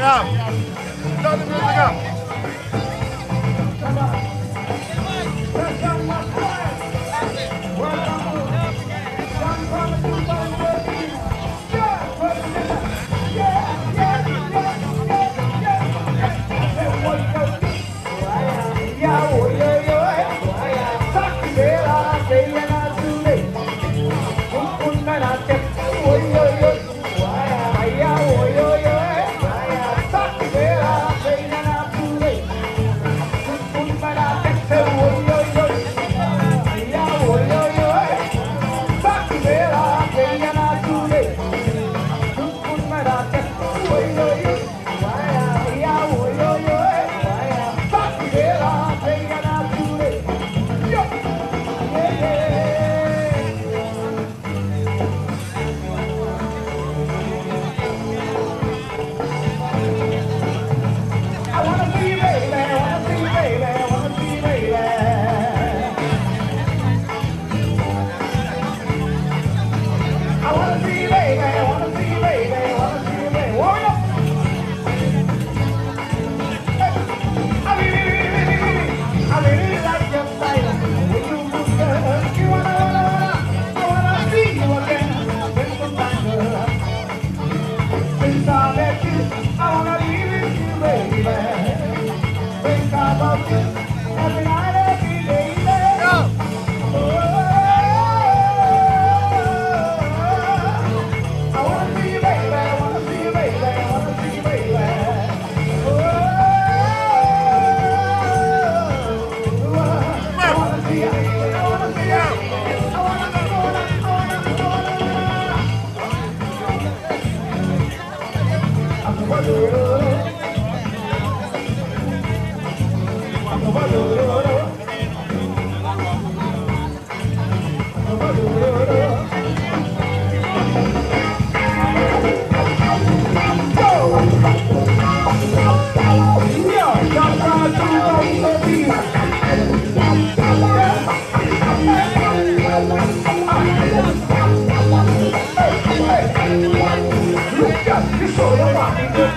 Turn the music up. Look up, you saw your rock.